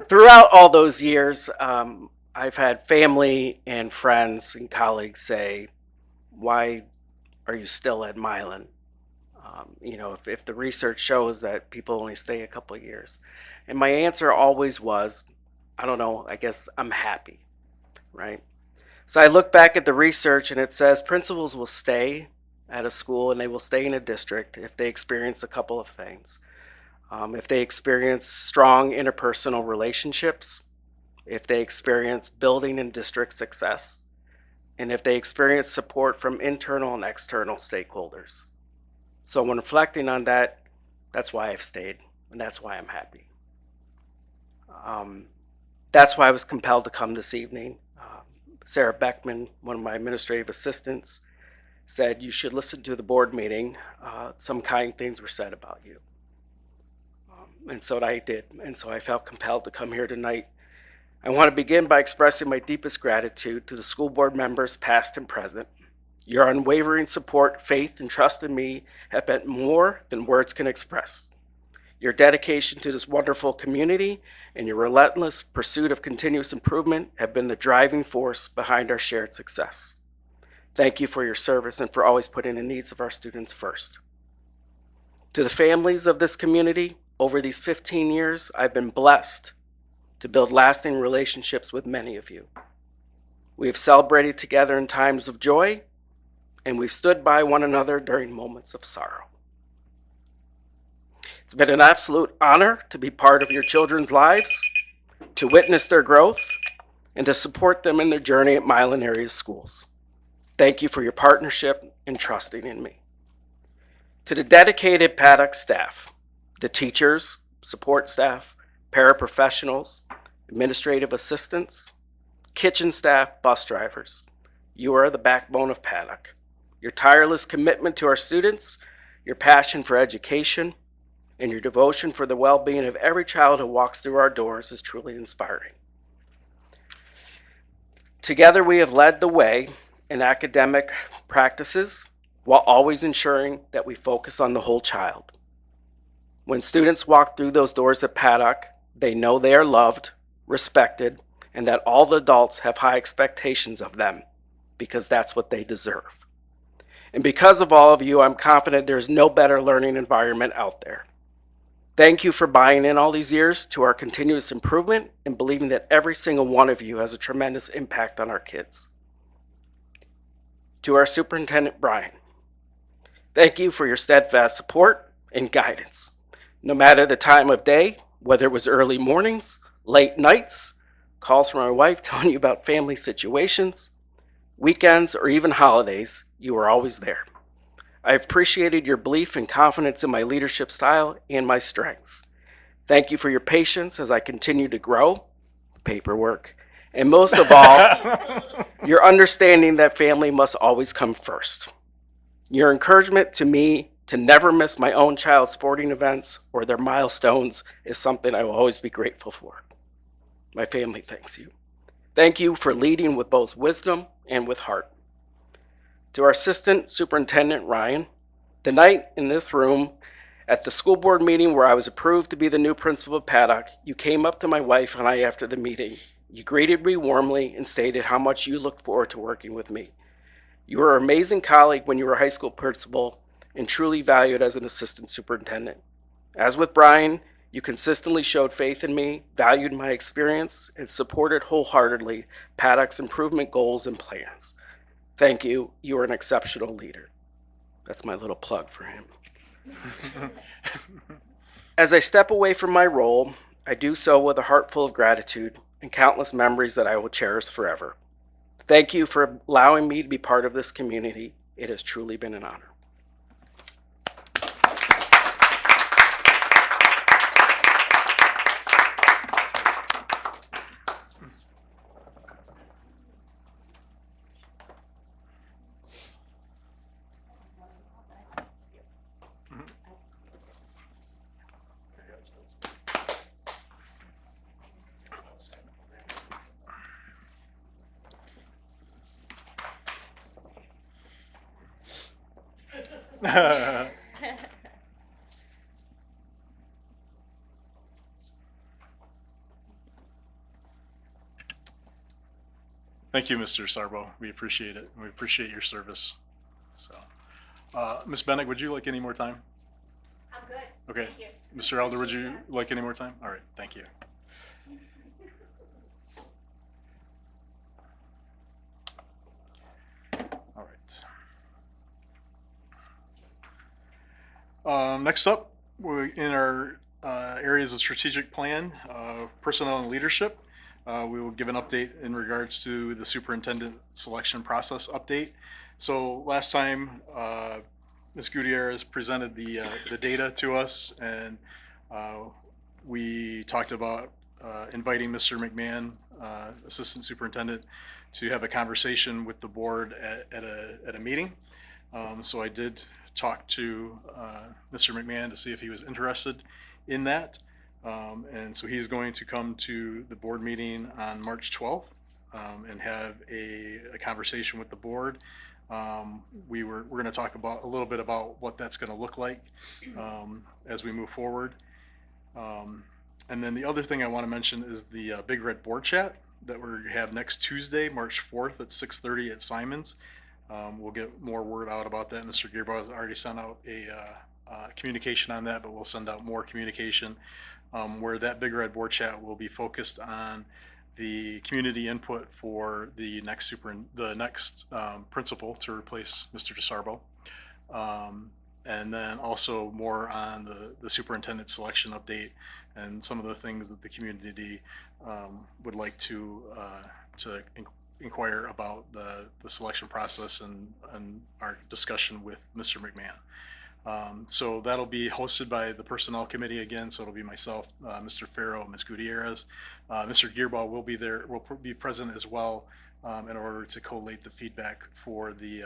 S9: Throughout all those years, I've had family and friends and colleagues say, why are you still at Milan? If the research shows that people only stay a couple of years. And my answer always was, I don't know, I guess I'm happy, right? So I look back at the research and it says principals will stay at a school and they will stay in a district if they experience a couple of things. If they experience strong interpersonal relationships, if they experience building and district success, and if they experience support from internal and external stakeholders. So when reflecting on that, that's why I've stayed, and that's why I'm happy. That's why I was compelled to come this evening. Sarah Beckman, one of my administrative assistants, said you should listen to the board meeting. Some kind things were said about you. And so I did, and so I felt compelled to come here tonight. I want to begin by expressing my deepest gratitude to the school board members, past and present. Your unwavering support, faith, and trust in me have meant more than words can express. Your dedication to this wonderful community and your relentless pursuit of continuous improvement have been the driving force behind our shared success. Thank you for your service and for always putting the needs of our students first. To the families of this community, over these 15 years, I've been blessed to build lasting relationships with many of you. We have celebrated together in times of joy, and we've stood by one another during moments of sorrow. It's been an absolute honor to be part of your children's lives, to witness their growth, and to support them in their journey at Milan area schools. Thank you for your partnership and trusting in me. To the dedicated Paddock staff, the teachers, support staff, paraprofessionals, administrative assistants, kitchen staff, bus drivers, you are the backbone of Paddock. Your tireless commitment to our students, your passion for education, and your devotion for the well-being of every child who walks through our doors is truly inspiring. Together we have led the way in academic practices while always ensuring that we focus on the whole child. When students walk through those doors at Paddock, they know they are loved, respected, and that all the adults have high expectations of them because that's what they deserve. And because of all of you, I'm confident there's no better learning environment out there. Thank you for buying in all these years to our continuous improvement and believing that every single one of you has a tremendous impact on our kids. To our Superintendent Brian, thank you for your steadfast support and guidance. No matter the time of day, whether it was early mornings, late nights, calls from my wife telling you about family situations, weekends, or even holidays, you were always there. I appreciated your belief and confidence in my leadership style and my strengths. Thank you for your patience as I continue to grow, paperwork, and most of all, your understanding that family must always come first. Your encouragement to me to never miss my own child's sporting events or their milestones is something I will always be grateful for. My family thanks you. Thank you for leading with both wisdom and with heart. To our Assistant Superintendent Ryan, the night in this room at the school board meeting where I was approved to be the new principal of Paddock, you came up to my wife and I after the meeting. You greeted me warmly and stated how much you looked forward to working with me. You were an amazing colleague when you were a high school principal and truly valued as an assistant superintendent. As with Brian, you consistently showed faith in me, valued my experience, and supported wholeheartedly Paddock's improvement goals and plans. Thank you. You are an exceptional leader. That's my little plug for him. As I step away from my role, I do so with a heart full of gratitude and countless memories that I will cherish forever. Thank you for allowing me to be part of this community. It has truly been an honor.
S2: Thank you, Mr. Sarbo. We appreciate it. We appreciate your service. So, Ms. Bennick, would you like any more time?
S4: I'm good.
S2: Okay.
S4: Thank you.
S2: Mr. Elder, would you like any more time? All right. Thank you. All right. Next up, we're in our areas of strategic plan, personnel and leadership. We will give an update in regards to the superintendent selection process update. So last time, Ms. Gutierrez presented the data to us, and we talked about inviting Mr. McMahon, Assistant Superintendent, to have a conversation with the board at a meeting. So I did talk to Mr. McMahon to see if he was interested in that. And so he's going to come to the board meeting on March 12th and have a conversation with the board. We're going to talk about a little bit about what that's going to look like as we move forward. And then the other thing I want to mention is the Big Red Board Chat that we have next Tuesday, March 4th at 6:30 at Simon's. We'll get more word out about that. Mr. Gearbaugh has already sent out a communication on that, but we'll send out more communication where that Big Red Board Chat will be focused on the community input for the next principal to replace Mr. DeSarbo. And then also more on the superintendent selection update and some of the things that the community would like to inquire about the selection process and our discussion with Mr. McMahon. So that'll be hosted by the Personnel Committee again. So it'll be myself, Mr. Farrow, Ms. Gutierrez. Mr. Gearbaugh will be there, will be present as well in order to collate the feedback for the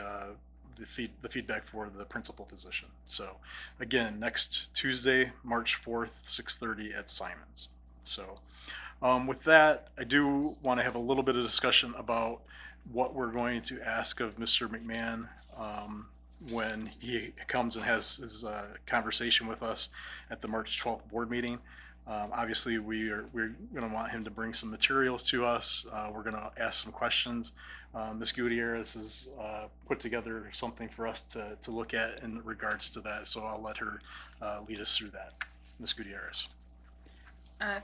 S2: feedback for the principal position. So again, next Tuesday, March 4th, 6:30 at Simons. So with that, I do want to have a little bit of discussion about what we're going to ask of Mr. McMahon when he comes and has his conversation with us at the March 12th board meeting. Obviously, we're going to want him to bring some materials to us. We're going to ask some questions. Ms. Gutierrez has put together something for us to look at in regards to that, so I'll let her lead us through that. Ms. Gutierrez.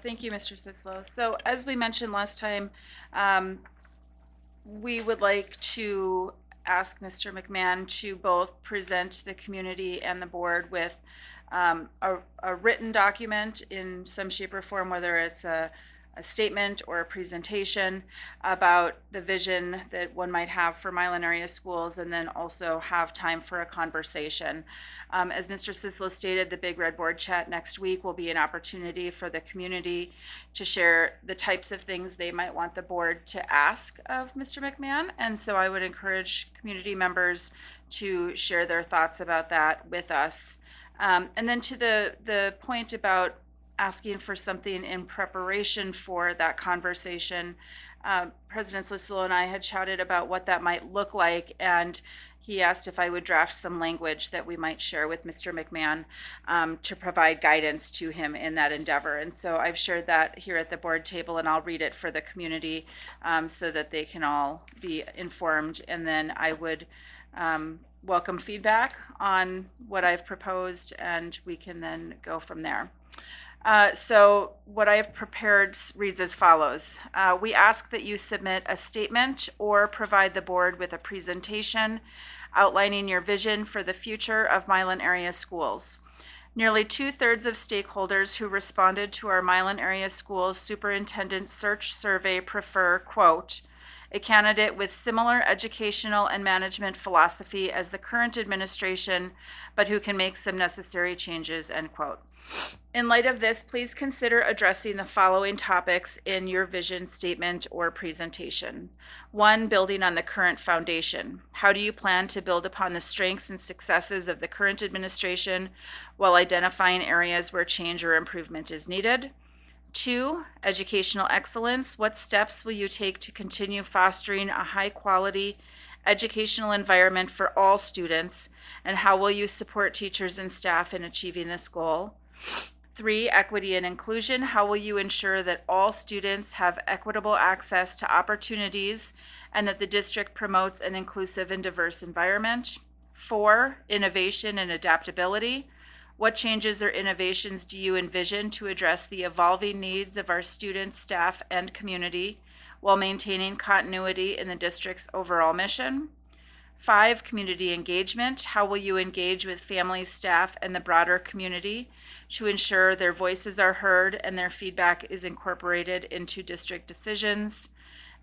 S6: Thank you, Mr. Sislo. So as we mentioned last time, we would like to ask Mr. McMahon to both present the community and the board with a written document in some shape or form, whether it's a statement or a presentation about the vision that one might have for Milan area schools, and then also have time for a conversation. As Mr. Sislo stated, the Big Red Board Chat next week will be an opportunity for the community to share the types of things they might want the board to ask of Mr. McMahon. And so I would encourage community members to share their thoughts about that with us. And then to the point about asking for something in preparation for that conversation, President Sislo and I had chatted about what that might look like, and he asked if I would draft some language that we might share with Mr. McMahon to provide guidance to him in that endeavor. And so I've shared that here at the board table, and I'll read it for the community so that they can all be informed. And then I would welcome feedback on what I've proposed, and we can then go from there. So what I have prepared reads as follows. We ask that you submit a statement or provide the board with a presentation outlining your vision for the future of Milan area schools. Nearly 2/3 of stakeholders who responded to our Milan area schools superintendent search survey prefer, quote, a candidate with similar educational and management philosophy as the current administration, but who can make some necessary changes, end quote. In light of this, please consider addressing the following topics in your vision statement or presentation. 1, building on the current foundation. How do you plan to build upon the strengths and successes of the current administration while identifying areas where change or improvement is needed? 2, educational excellence. What steps will you take to continue fostering a high-quality educational environment for all students, and how will you support teachers and staff in achieving this goal? 3, equity and inclusion. How will you ensure that all students have equitable access to opportunities and that the district promotes an inclusive and diverse environment? 4, innovation and adaptability. What changes or innovations do you envision to address the evolving needs of our students, staff, and community while maintaining continuity in the district's overall mission? 5, community engagement. How will you engage with families, staff, and the broader community to ensure their voices are heard and their feedback is incorporated into district decisions?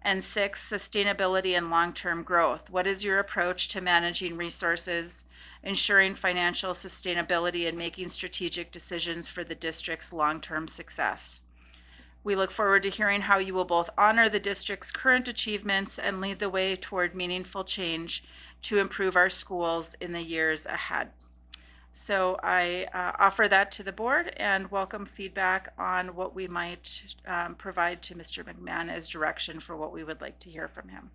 S6: And 6, sustainability and long-term growth. What is your approach to managing resources, ensuring financial sustainability, and making strategic decisions for the district's long-term success? We look forward to hearing how you will both honor the district's current achievements and lead the way toward meaningful change to improve our schools in the years ahead. So I offer that to the board and welcome feedback on what we might provide to Mr. McMahon as direction for what we would like to hear from him.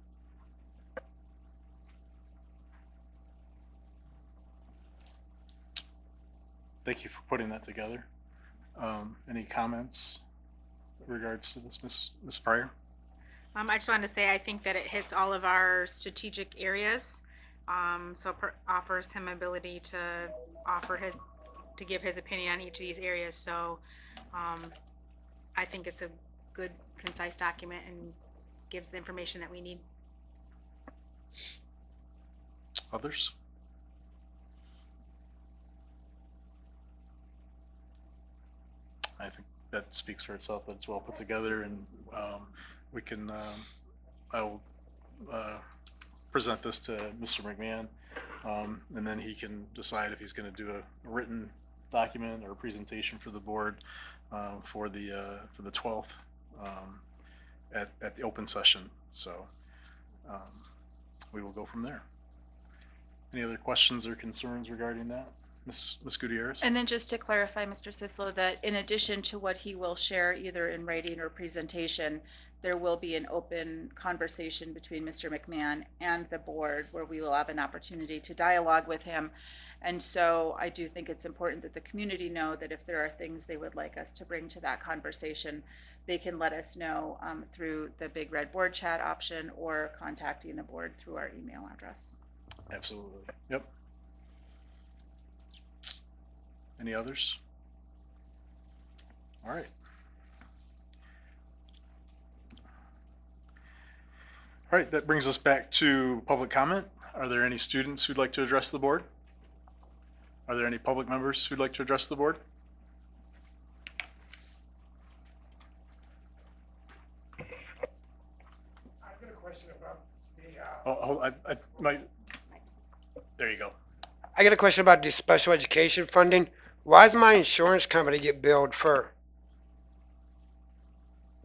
S2: Thank you for putting that together. Any comments in regards to this, Ms. Pryor?
S10: I just wanted to say I think that it hits all of our strategic areas. offers him ability to give his opinion on each of these areas. So I think it's a good, concise document and gives the information that we need.
S2: Others? I think that speaks for itself, that it's well put together, and we can, I'll present this to Mr. McMahon, and then he can decide if he's going to do a written document or a presentation for the board for the 12th at the open session. So we will go from there. Any other questions or concerns regarding that? Ms. Gutierrez?
S6: And then just to clarify, Mr. Sislo, that in addition to what he will share either in writing or presentation, there will be an open conversation between Mr. McMahon and the board where we will have an opportunity to dialogue with him. And so I do think it's important that the community know that if there are things they would like us to bring to that conversation, they can let us know through the Big Red Board chat option or contacting the board through our email address.
S2: Absolutely. Yep. Any others? All right. All right, that brings us back to public comment. Are there any students who'd like to address the board? Are there any public members who'd like to address the board?
S8: I've got a question about the.
S2: I might. There you go.
S8: I got a question about the special education funding. Why does my insurance company get billed for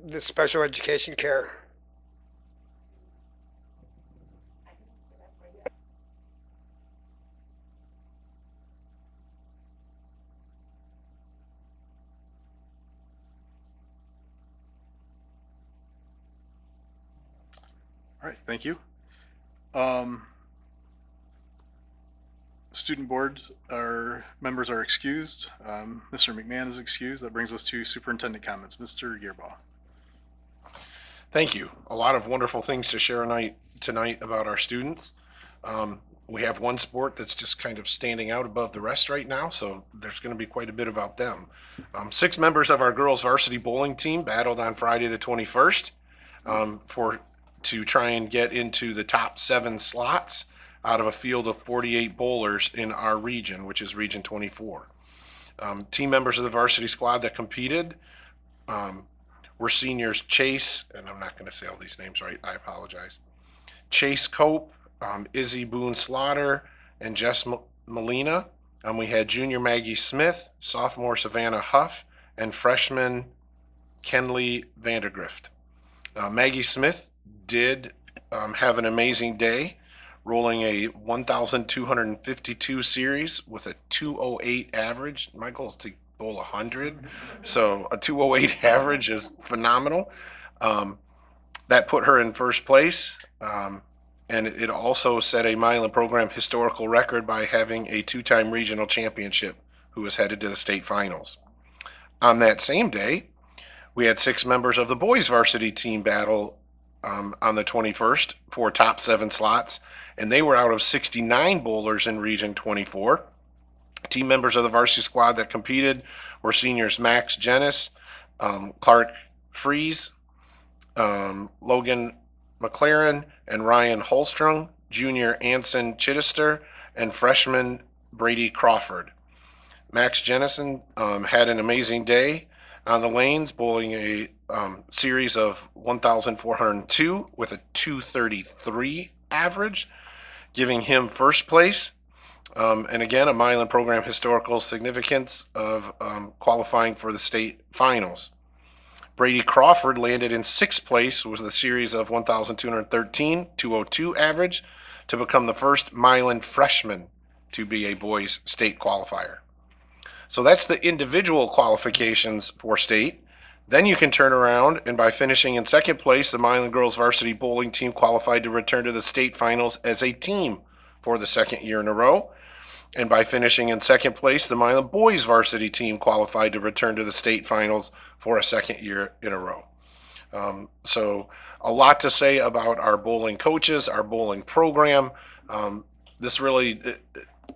S8: the special education care?
S2: All right, thank you. Student board, our members are excused. Mr. McMahon is excused. That brings us to superintendent comments. Mr. Gearbaugh.
S1: Thank you. A lot of wonderful things to share tonight about our students. We have one sport that's just kind of standing out above the rest right now, so there's going to be quite a bit about them. 6 members of our girls varsity bowling team battled on Friday the 21st to try and get into the top 7 slots out of a field of 48 bowlers in our region, which is Region 24. Team members of the varsity squad that competed were seniors Chase, and I'm not going to say all these names right, I apologize. Chase Cope, Izzy Boone Slaughter, and Jess Molina. We had junior Maggie Smith, sophomore Savannah Huff, and freshman Kenley Vandergrift. Maggie Smith did have an amazing day, rolling a 1,252 series with a 208 average. My goal is to bowl 100, so a 208 average is phenomenal. That put her in first place, and it also set a Milan program historical record by having a 2-time regional championship who was headed to the state finals. On that same day, we had 6 members of the boys varsity team battle on the 21st for top 7 slots, and they were out of 69 bowlers in Region 24. Team members of the varsity squad that competed were seniors Max Jennis, Clark Fries, Logan McLaren, and Ryan Holstrom, junior Anson Chittister, and freshman Brady Crawford. Max Jennison had an amazing day on the lanes, bowling a series of 1,402 with a 233 average, giving him first place. And again, a Milan program historical significance of qualifying for the state finals. Brady Crawford landed in 6th place with a series of 1,213, 202 average to become the first Milan freshman to be a boys state qualifier. So that's the individual qualifications for state. Then you can turn around and by finishing in 2nd place, the Milan girls varsity bowling team qualified to return to the state finals as a team for the 2nd year in a row. And by finishing in 2nd place, the Milan boys varsity team qualified to return to the state finals for a 2nd year in a row. So a lot to say about our bowling coaches, our bowling program. this really,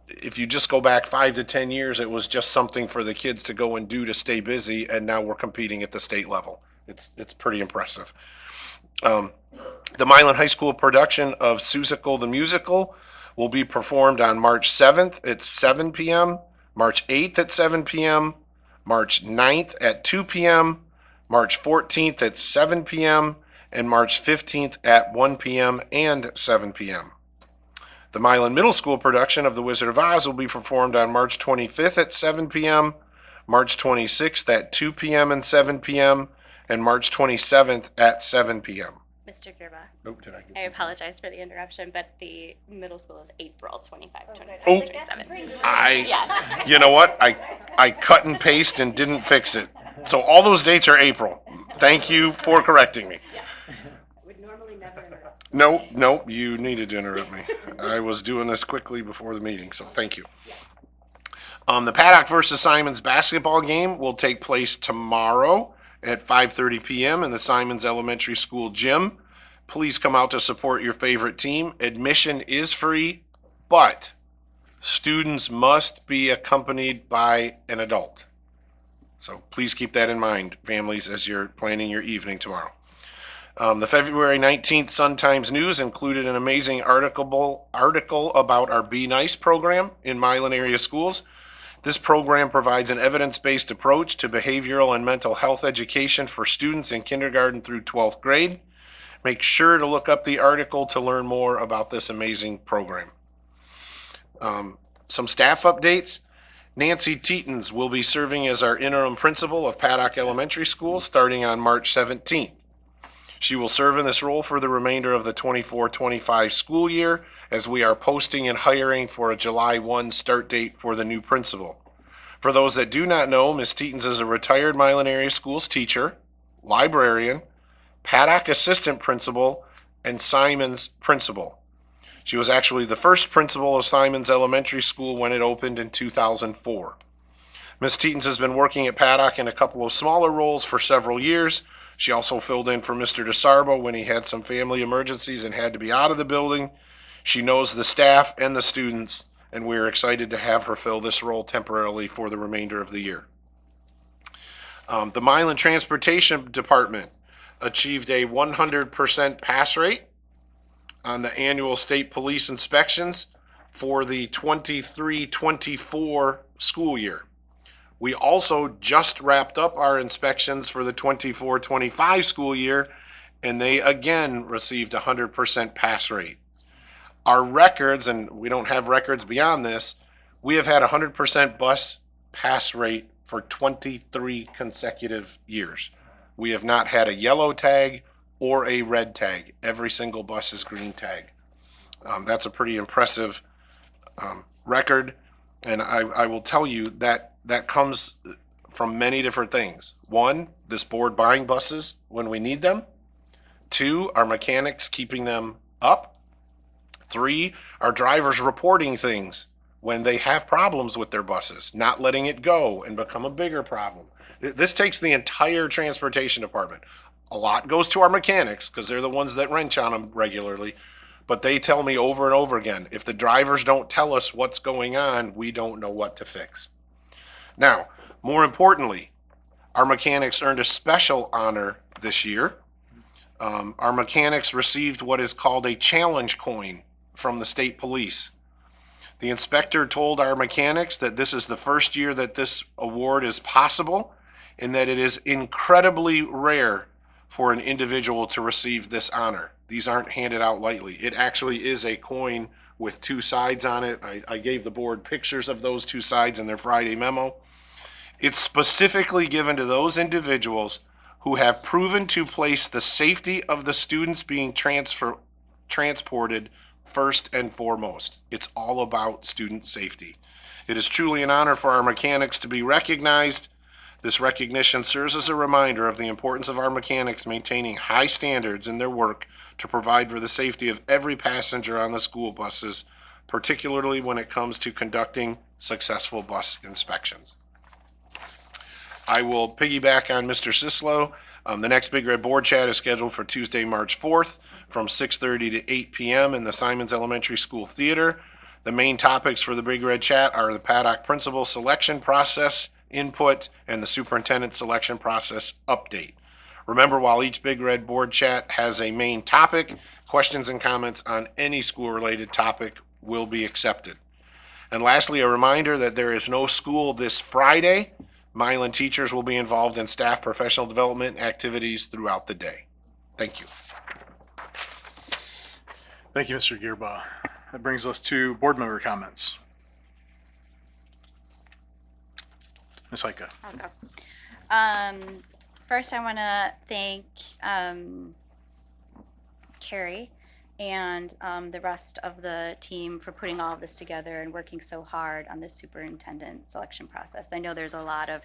S1: if you just go back 5 to 10 years, it was just something for the kids to go and do to stay busy, and now we're competing at the state level. It's pretty impressive. The Milan High School production of Seussical the Musical will be performed on March 7th at 7 p.m., March 8th at 7 p.m., March 9th at 2 p.m., March 14th at 7 p.m., and March 15th at 1 p.m. and 7 p.m. The Milan Middle School production of The Wizard of Oz will be performed on March 25th at 7 p.m., March 26th at 2 p.m. and 7 p.m., and March 27th at 7 p.m.
S4: Mr. Gerba,
S1: Oh, did I get
S4: I
S1: something?
S4: apologize for the interruption, but the middle school is April 25, 26,
S1: Oh.
S4: 27.
S1: I, you know what? I cut and paste and didn't fix it. So all those dates are April. Thank you for correcting me.
S4: Would normally never interrupt.
S1: No, you needed to interrupt me. I was doing this quickly before the meeting, so thank you. The Paddock versus Simons basketball game will take place tomorrow at 5:30 p.m. in the Simons Elementary School gym. Please come out to support your favorite team. Admission is free, but students must be accompanied by an adult. So please keep that in mind, families, as you're planning your evening tomorrow. The February 19th Sun-Times News included an amazing article about our Be Nice program in Milan area schools. This program provides an evidence-based approach to behavioral and mental health education for students in kindergarten through 12th grade. Make sure to look up the article to learn more about this amazing program. Some staff updates. Nancy Tetens will be serving as our interim principal of Paddock Elementary School starting on March 17th. She will serve in this role for the remainder of the 24-25 school year, as we are posting and hiring for a July 1 start date for the new principal. For those that do not know, Ms. Tetens is a retired Milan area schools teacher, librarian, Paddock assistant principal, and Simons principal. She was actually the first principal of Simons Elementary School when it opened in 2004. Ms. Tetens has been working at Paddock in a couple of smaller roles for several years. She also filled in for Mr. DeSarbo when he had some family emergencies and had to be out of the building. She knows the staff and the students, and we're excited to have her fill this role temporarily for the remainder of the year. The Milan Transportation Department achieved a 100% pass rate on the annual state police inspections for the 23-24 school year. We also just wrapped up our inspections for the 24-25 school year, and they again received a 100% pass rate. Our records, and we don't have records beyond this, we have had a 100% bus pass rate for 23 consecutive years. We have not had a yellow tag or a red tag. Every single bus is green tag. That's a pretty impressive record, and I will tell you that comes from many different things. One, this board buying buses when we need them. Two, our mechanics keeping them up. Three, our drivers reporting things when they have problems with their buses, not letting it go and become a bigger problem. This takes the entire transportation department. A lot goes to our mechanics because they're the ones that wrench on them regularly, but they tell me over and over again, if the drivers don't tell us what's going on, we don't know what to fix. Now, more importantly, our mechanics earned a special honor this year. Our mechanics received what is called a challenge coin from the state police. The inspector told our mechanics that this is the first year that this award is possible and that it is incredibly rare for an individual to receive this honor. These aren't handed out lightly. It actually is a coin with two sides on it. I gave the board pictures of those two sides in their Friday memo. It's specifically given to those individuals who have proven to place the safety of the students being transported first and foremost. It's all about student safety. It is truly an honor for our mechanics to be recognized. This recognition serves as a reminder of the importance of our mechanics maintaining high standards in their work to provide for the safety of every passenger on the school buses, particularly when it comes to conducting successful bus inspections. I will piggyback on Mr. Sislo. The next Big Red Board Chat is scheduled for Tuesday, March 4th from 6:30 to 8 p.m. in the Simons Elementary School Theater. The main topics for the Big Red Chat are the Paddock Principal selection process input and the superintendent selection process update. Remember, while each Big Red Board Chat has a main topic, questions and comments on any school-related topic will be accepted. And lastly, a reminder that there is no school this Friday. Milan teachers will be involved in staff professional development activities throughout the day. Thank you.
S2: Thank you, Mr. Gearbaugh. That brings us to board member comments. Ms. Heike.
S5: I'll go. First, I want to thank Carrie and the rest of the team for putting all of this together and working so hard on the superintendent selection process. I know there's a lot of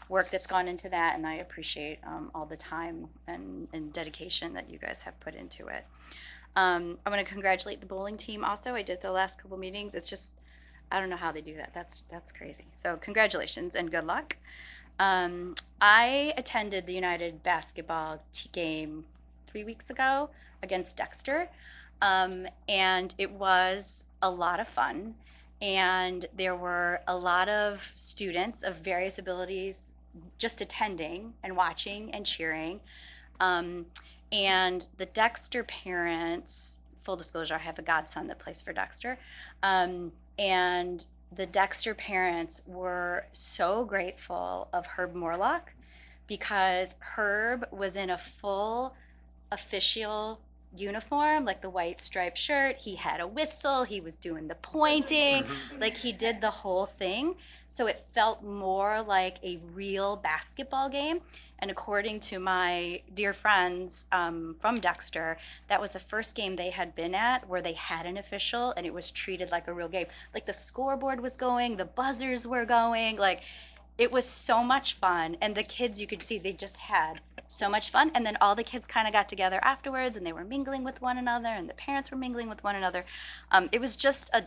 S5: work that's gone into that, and I appreciate all the time and dedication that you guys have put into it. I want to congratulate the bowling team also. I did the last couple meetings. It's just, I don't know how they do that. That's crazy. So congratulations and good luck. I attended the United basketball game 3 weeks ago against Dexter, and it was a lot of fun. And there were a lot of students of various abilities just attending and watching and cheering. And the Dexter parents, full disclosure, I have a godson that plays for Dexter. And the Dexter parents were so grateful of Herb Morlock because Herb was in a full official uniform, like the white striped shirt. He had a whistle. He was doing the pointing. Like he did the whole thing. So it felt more like a real basketball game. And according to my dear friends from Dexter, that was the first game they had been at where they had an official and it was treated like a real game. Like the scoreboard was going, the buzzers were going, like it was so much fun. And the kids, you could see, they just had so much fun. And then all the kids kind of got together afterwards and they were mingling with one another and the parents were mingling with one another. It was just a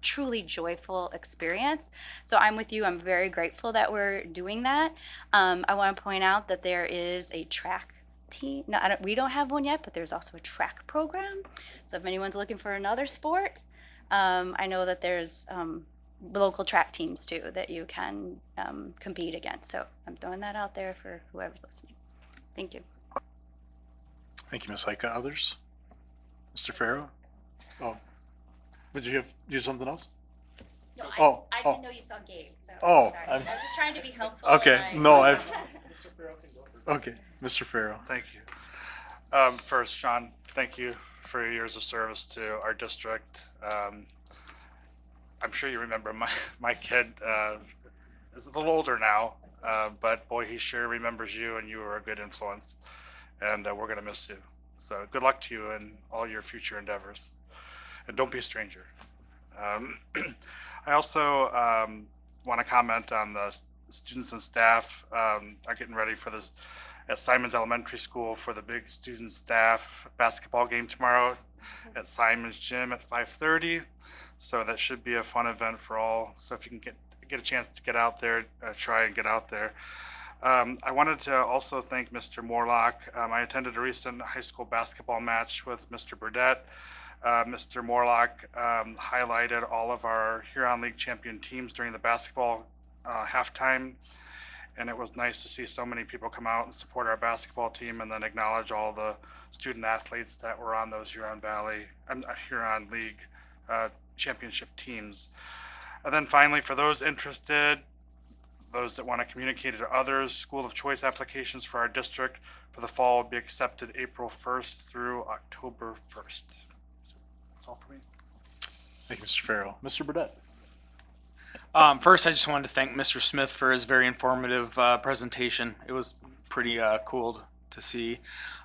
S5: truly joyful experience. So I'm with you. I'm very grateful that we're doing that. I want to point out that there is a track team. No, we don't have one yet, but there's also a track program. So if anyone's looking for another sport, I know that there's local track teams too that you can compete against. So I'm throwing that out there for whoever's listening. Thank you.
S2: Thank you, Ms. Heike. Others? Mr. Farrow? Oh, did you have something else?
S5: No, I
S2: Oh.
S5: didn't know you saw Gabe, so
S2: Oh,
S5: sorry.
S2: I'm-
S5: I was just trying to be helpful.
S2: Okay,
S5: and
S2: no, Okay, Mr. Farrow.
S11: Thank you. First, Sean, thank you for your years of service to our district. I'm sure you remember my kid is a little older now, but boy, he sure remembers you, and you were a good influence, and we're going to miss you. So good luck to you in all your future endeavors, and don't be a stranger. I also want to comment on the students and staff are getting ready for this at Simon's Elementary School for the big student staff basketball game tomorrow at Simon's Gym at 5:30. So that should be a fun event for all. So if you can get a chance to get out there, try and get out there. I wanted to also thank Mr. Morlock. I attended a recent high school basketball match with Mr. Burdett. Mr. Morlock highlighted all of our Huron League champion teams during the basketball halftime. And it was nice to see so many people come out and support our basketball team and then acknowledge all the student athletes that were on those Huron League championship teams. And then finally, for those interested, those that want to communicate it to others, school of choice applications for our district for the fall will be accepted April 1st through October 1st. So that's all for me.
S2: Thank you, Mr. Farrell. Mr. Burdett.
S12: First, I just wanted to thank Mr. Smith for his very informative presentation. It was pretty cool to see.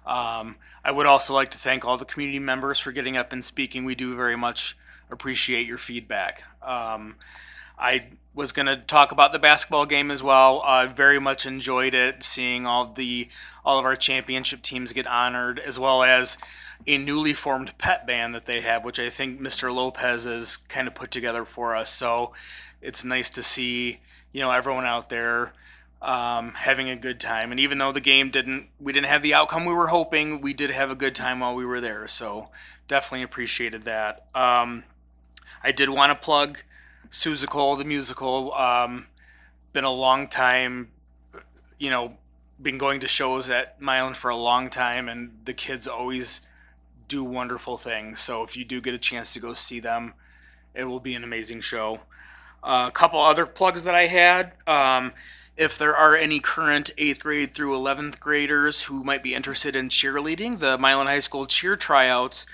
S12: I would also like to thank all the community members for getting up and speaking. We do very much appreciate your feedback. I was going to talk about the basketball game as well. I very much enjoyed it, seeing all of our championship teams get honored, as well as a newly formed pet band that they have, which I think Mr. Lopez has kind of put together for us. So it's nice to see, everyone out there having a good time. And even though the game we didn't have the outcome we were hoping, we did have a good time while we were there. So definitely appreciated that. I did want to plug Seussical, the musical. Been a long time, been going to shows at Milan for a long time, and the kids always do wonderful things. So if you do get a chance to go see them, it will be an amazing show. A couple other plugs that I had. If there are any current 8th grade through 11th graders who might be interested in cheerleading, the Milan High School cheer tryouts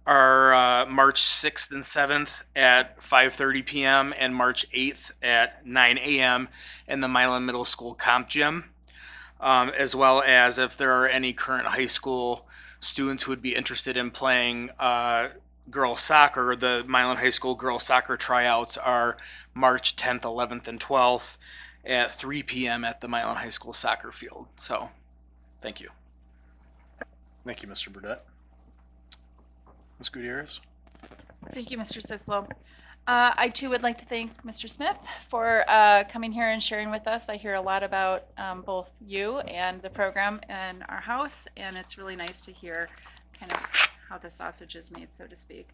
S12: are March 6th and 7th at 5:30 p.m. and March 8th at 9 a.m. in the Milan Middle School Comp Gym. As well as if there are any current high school students who would be interested in playing girls soccer, the Milan High School girls soccer tryouts are March 10th, 11th, and 12th at 3 p.m. at the Milan High School soccer field. So, thank you.
S2: Thank you, Mr. Burdette. Ms. Gutierrez?
S6: Thank you, Mr. Sislo. I too would like to thank Mr. Smith for coming here and sharing with us. I hear a lot about both you and the program in our house, and it's really nice to hear kind of how the sausage is made, so to speak.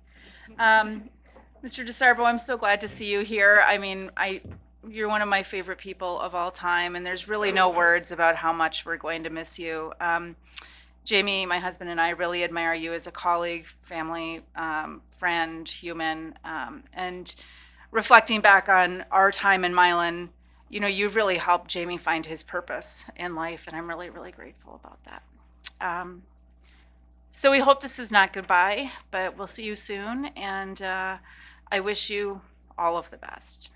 S6: Mr. DeSarbo, I'm so glad to see you here. I mean, you're one of my favorite people of all time, and there's really no words about how much we're going to miss you. Jamie, my husband, and I really admire you as a colleague, family, friend, human, and reflecting back on our time in Milan, you've really helped Jamie find his purpose in life, and I'm really, really grateful about that. So we hope this is not goodbye, but we'll see you soon, and I wish you all of the best.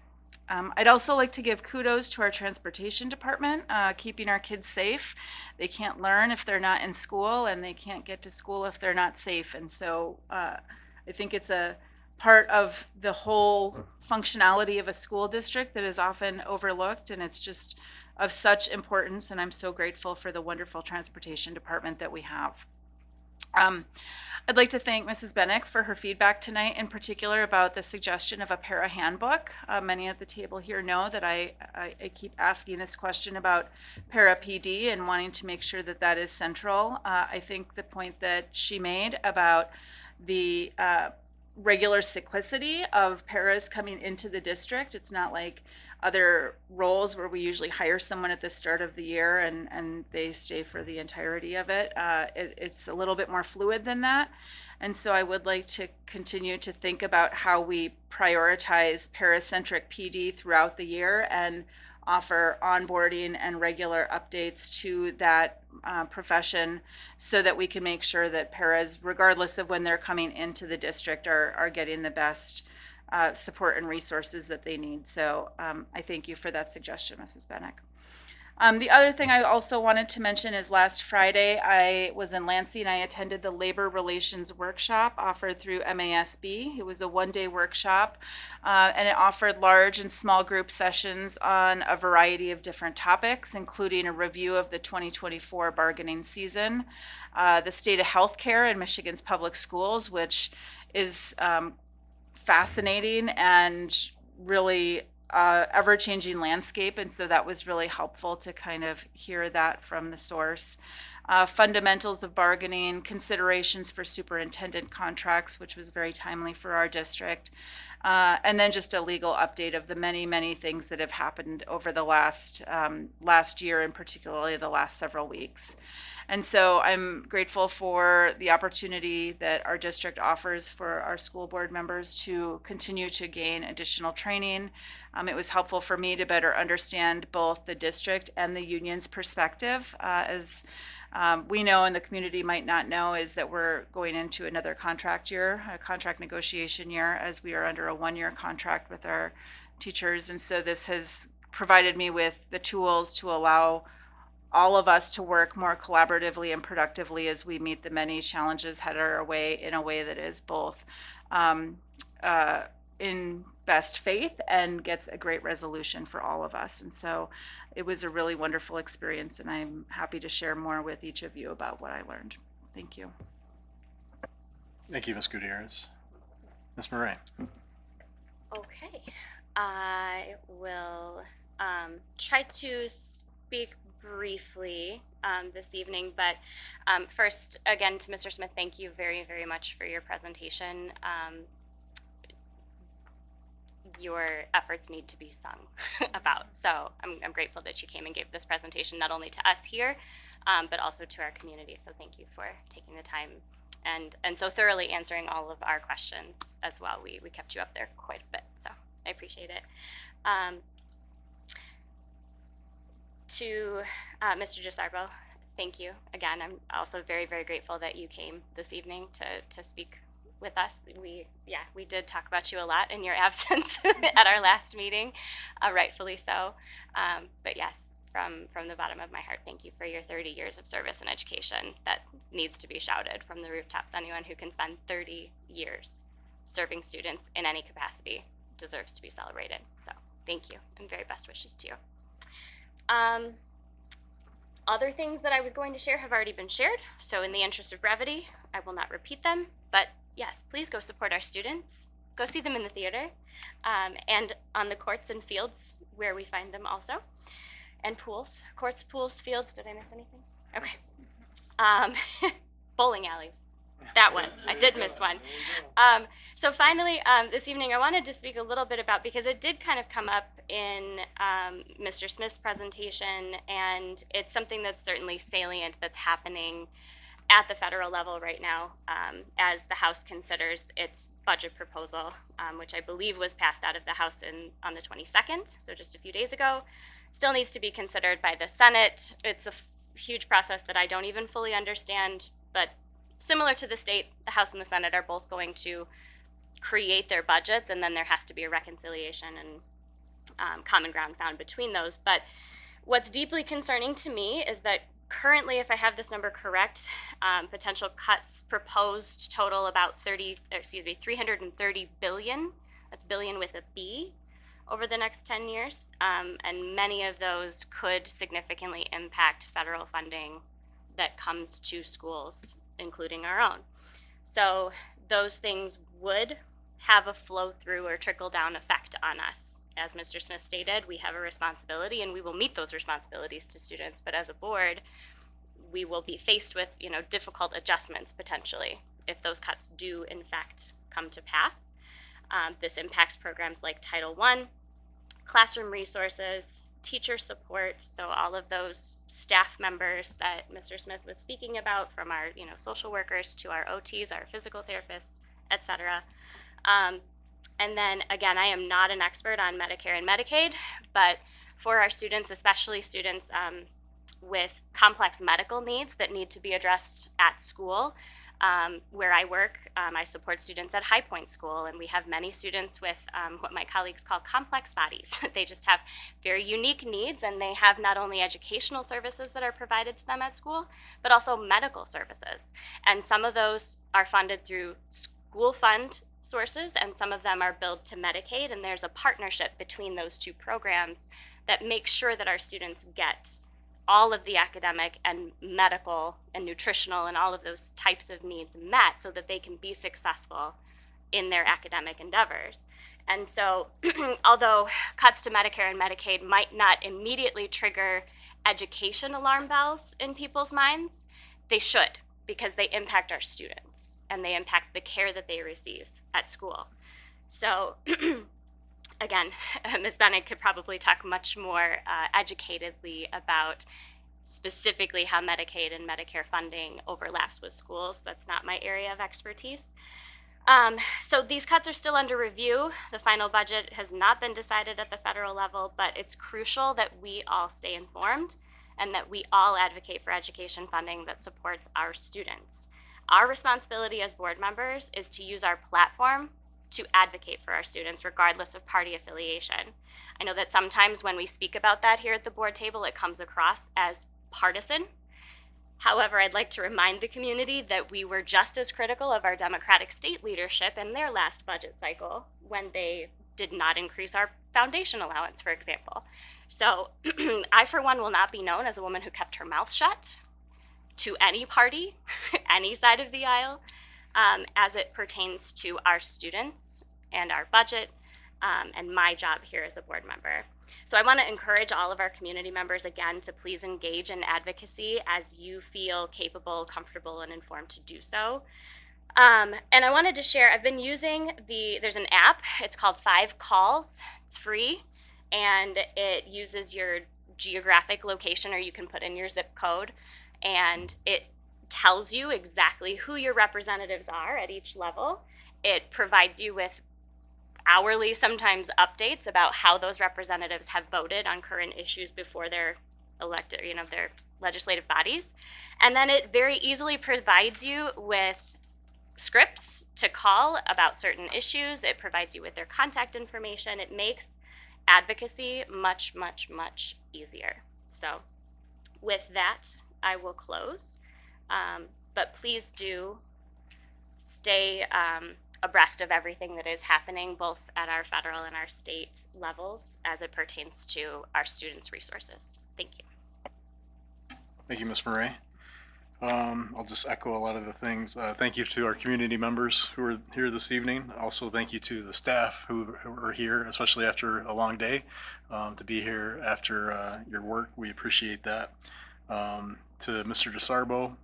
S6: I'd also like to give kudos to our transportation department, keeping our kids safe. They can't learn if they're not in school, and they can't get to school if they're not safe. And so I think it's a part of the whole functionality of a school district that is often overlooked, and it's just of such importance, and I'm so grateful for the wonderful transportation department that we have. I'd like to thank Mrs. Bennick for her feedback tonight, in particular about the suggestion of a para handbook. Many at the table here know that I keep asking this question about para PD and wanting to make sure that that is central. I think the point that she made about the regular cyclicity of paras coming into the district, it's not like other roles where we usually hire someone at the start of the year and they stay for the entirety of it. It's a little bit more fluid than that. And so I would like to continue to think about how we prioritize paracentric PD throughout the year and offer onboarding and regular updates to that profession so that we can make sure that paras, regardless of when they're coming into the district, are getting the best support and resources that they need. So I thank you for that suggestion, Mrs. Bennick. The other thing I also wanted to mention is last Friday I was in Lansing. I attended the labor relations workshop offered through MASB. It was a one-day workshop and it offered large and small group sessions on a variety of different topics, including a review of the 2024 bargaining season, the state of healthcare in Michigan's public schools, which is fascinating and really ever-changing landscape, and so that was really helpful to kind of hear that from the source. Fundamentals of bargaining, considerations for superintendent contracts, which was very timely for our district, and then just a legal update of the many, many things that have happened over the last year, and particularly the last several weeks. And so I'm grateful for the opportunity that our district offers for our school board members to continue to gain additional training. It was helpful for me to better understand both the district and the union's perspective. As we know and the community might not know, is that we're going into another contract year, a contract negotiation year, as we are under a one-year contract with our teachers. And so this has provided me with the tools to allow all of us to work more collaboratively and productively as we meet the many challenges headed our way in a way that is both in best faith and gets a great resolution for all of us. And so it was a really wonderful experience, and I'm happy to share more with each of you about what I learned. Thank you.
S2: Thank you, Ms. Gutierrez. Ms. Murray.
S4: Okay, I will try to speak briefly this evening, but first, again, to Mr. Smith, thank you very, very much for your presentation. your efforts need to be sung about. So I'm grateful that you came and gave this presentation, not only to us here, but also to our community. So thank you for taking the time and so thoroughly answering all of our questions as well. We kept you up there quite a bit, so I appreciate it. To Mr. DeSarbo, thank you again. I'm also very, very grateful that you came this evening to speak with us. We did talk about you a lot in your absence at our last meeting, rightfully so. But yes, from the bottom of my heart, thank you for your 30 years of service in education. That needs to be shouted from the rooftops. Anyone who can spend 30 years serving students in any capacity deserves to be celebrated. So thank you, and very best wishes to you. Other things that I was going to share have already been shared, so in the interest of brevity, I will not repeat them, but yes, please go support our students. Go see them in the theater, and on the courts and fields where we find them also, and pools. Courts, pools, fields, did I miss anything? Okay. Bowling alleys. That one, I did miss one. So finally, this evening, I wanted to speak a little bit about, because it did kind of come up in Mr. Smith's presentation, and it's something that's certainly salient that's happening at the federal level right now as the House considers its budget proposal, which I believe was passed out of the House on the 22nd, so just a few days ago. Still needs to be considered by the Senate. It's a huge process that I don't even fully understand, but similar to the state, the House and the Senate are both going to create their budgets, and then there has to be a reconciliation and common ground found between those. But what's deeply concerning to me is that currently, if I have this number correct, potential cuts proposed total about 330 billion. That's billion with a B over the next 10 years. And many of those could significantly impact federal funding that comes to schools, including our own. So those things would have a flow through or trickle down effect on us. As Mr. Smith stated, we have a responsibility, and we will meet those responsibilities to students, but as a board, we will be faced with, difficult adjustments potentially if those cuts do in fact come to pass. This impacts programs like Title I, classroom resources, teacher support, so all of those staff members that Mr. Smith was speaking about, from our social workers to our OTs, our physical therapists, etc. And then again, I am not an expert on Medicare and Medicaid, but for our students, especially students with complex medical needs that need to be addressed at school, where I work, I support students at High Point School, and we have many students with what my colleagues call complex bodies. They just have very unique needs, and they have not only educational services that are provided to them at school, but also medical services. And some of those are funded through school fund sources, and some of them are billed to Medicaid, and there's a partnership between those two programs that makes sure that our students get all of the academic and medical and nutritional and all of those types of needs met so that they can be successful in their academic endeavors. And so although cuts to Medicare and Medicaid might not immediately trigger education alarm bells in people's minds, they should, because they impact our students and they impact the care that they receive at school. So again, Ms. Bennett could probably talk much more educatedly about specifically how Medicaid and Medicare funding overlaps with schools. That's not my area of expertise. So these cuts are still under review. The final budget has not been decided at the federal level, but it's crucial that we all stay informed and that we all advocate for education funding that supports our students. Our responsibility as board members is to use our platform to advocate for our students, regardless of party affiliation. I know that sometimes when we speak about that here at the board table, it comes across as partisan. However, I'd like to remind the community that we were just as critical of our Democratic state leadership in their last budget cycle when they did not increase our foundation allowance, for example. So I, for one, will not be known as a woman who kept her mouth shut to any party, any side of the aisle, as it pertains to our students and our budget and my job here as a board member. So I want to encourage all of our community members, again, to please engage in advocacy as you feel capable, comfortable, and informed to do so. And I wanted to share, I've been using there's an app, it's called 5 Calls. It's free, and it uses your geographic location, or you can put in your zip code, and it tells you exactly who your representatives are at each level. It provides you with hourly, sometimes updates about how those representatives have voted on current issues before they're elected, their legislative bodies. And then it very easily provides you with scripts to call about certain issues. It provides you with their contact information. It makes advocacy much, much, much easier. So with that, I will close. But please do stay abreast of everything that is happening, both at our federal and our state levels, as it pertains to our students' resources. Thank you.
S2: Thank you, Ms. Murray. I'll just echo a lot of the things. Thank you to our community members who are here this evening. Also, thank you to the staff who are here, especially after a long day, to be here after your work. We appreciate that. To Mr. DeSarbo,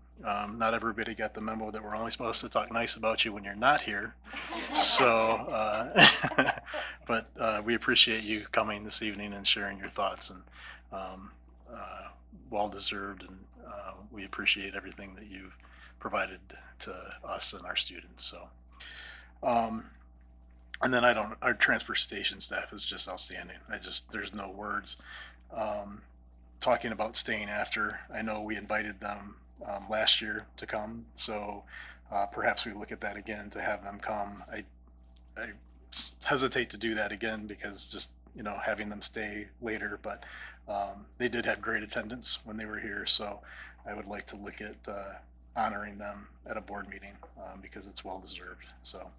S2: not everybody got the memo that we're only supposed to talk nice about you when you're not here. So, but we appreciate you coming this evening and sharing your thoughts, and well-deserved, and we appreciate everything that you've provided to us and our students. So, and then our transportation staff is just outstanding. There's no words. Talking about staying after, I know we invited them last year to come, so perhaps we look at that again to have them come. I hesitate to do that again because just having them stay later, but they did have great attendance when they were here, so I would like to look at honoring them at a board meeting because it's well deserved. So,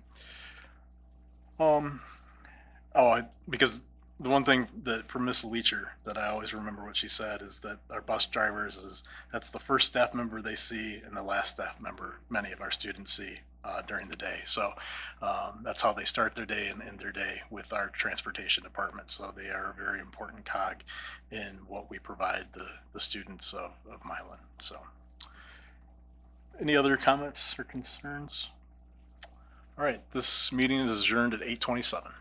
S2: because the one thing that for Miss Leacher that I always remember what she said is that our bus drivers that's the first staff member they see and the last staff member many of our students see during the day. So that's how they start their day and end their day with our transportation department. So they are a very important cog in what we provide the students of Milan. So any other comments or concerns? All right, this meeting is adjourned at 8:27.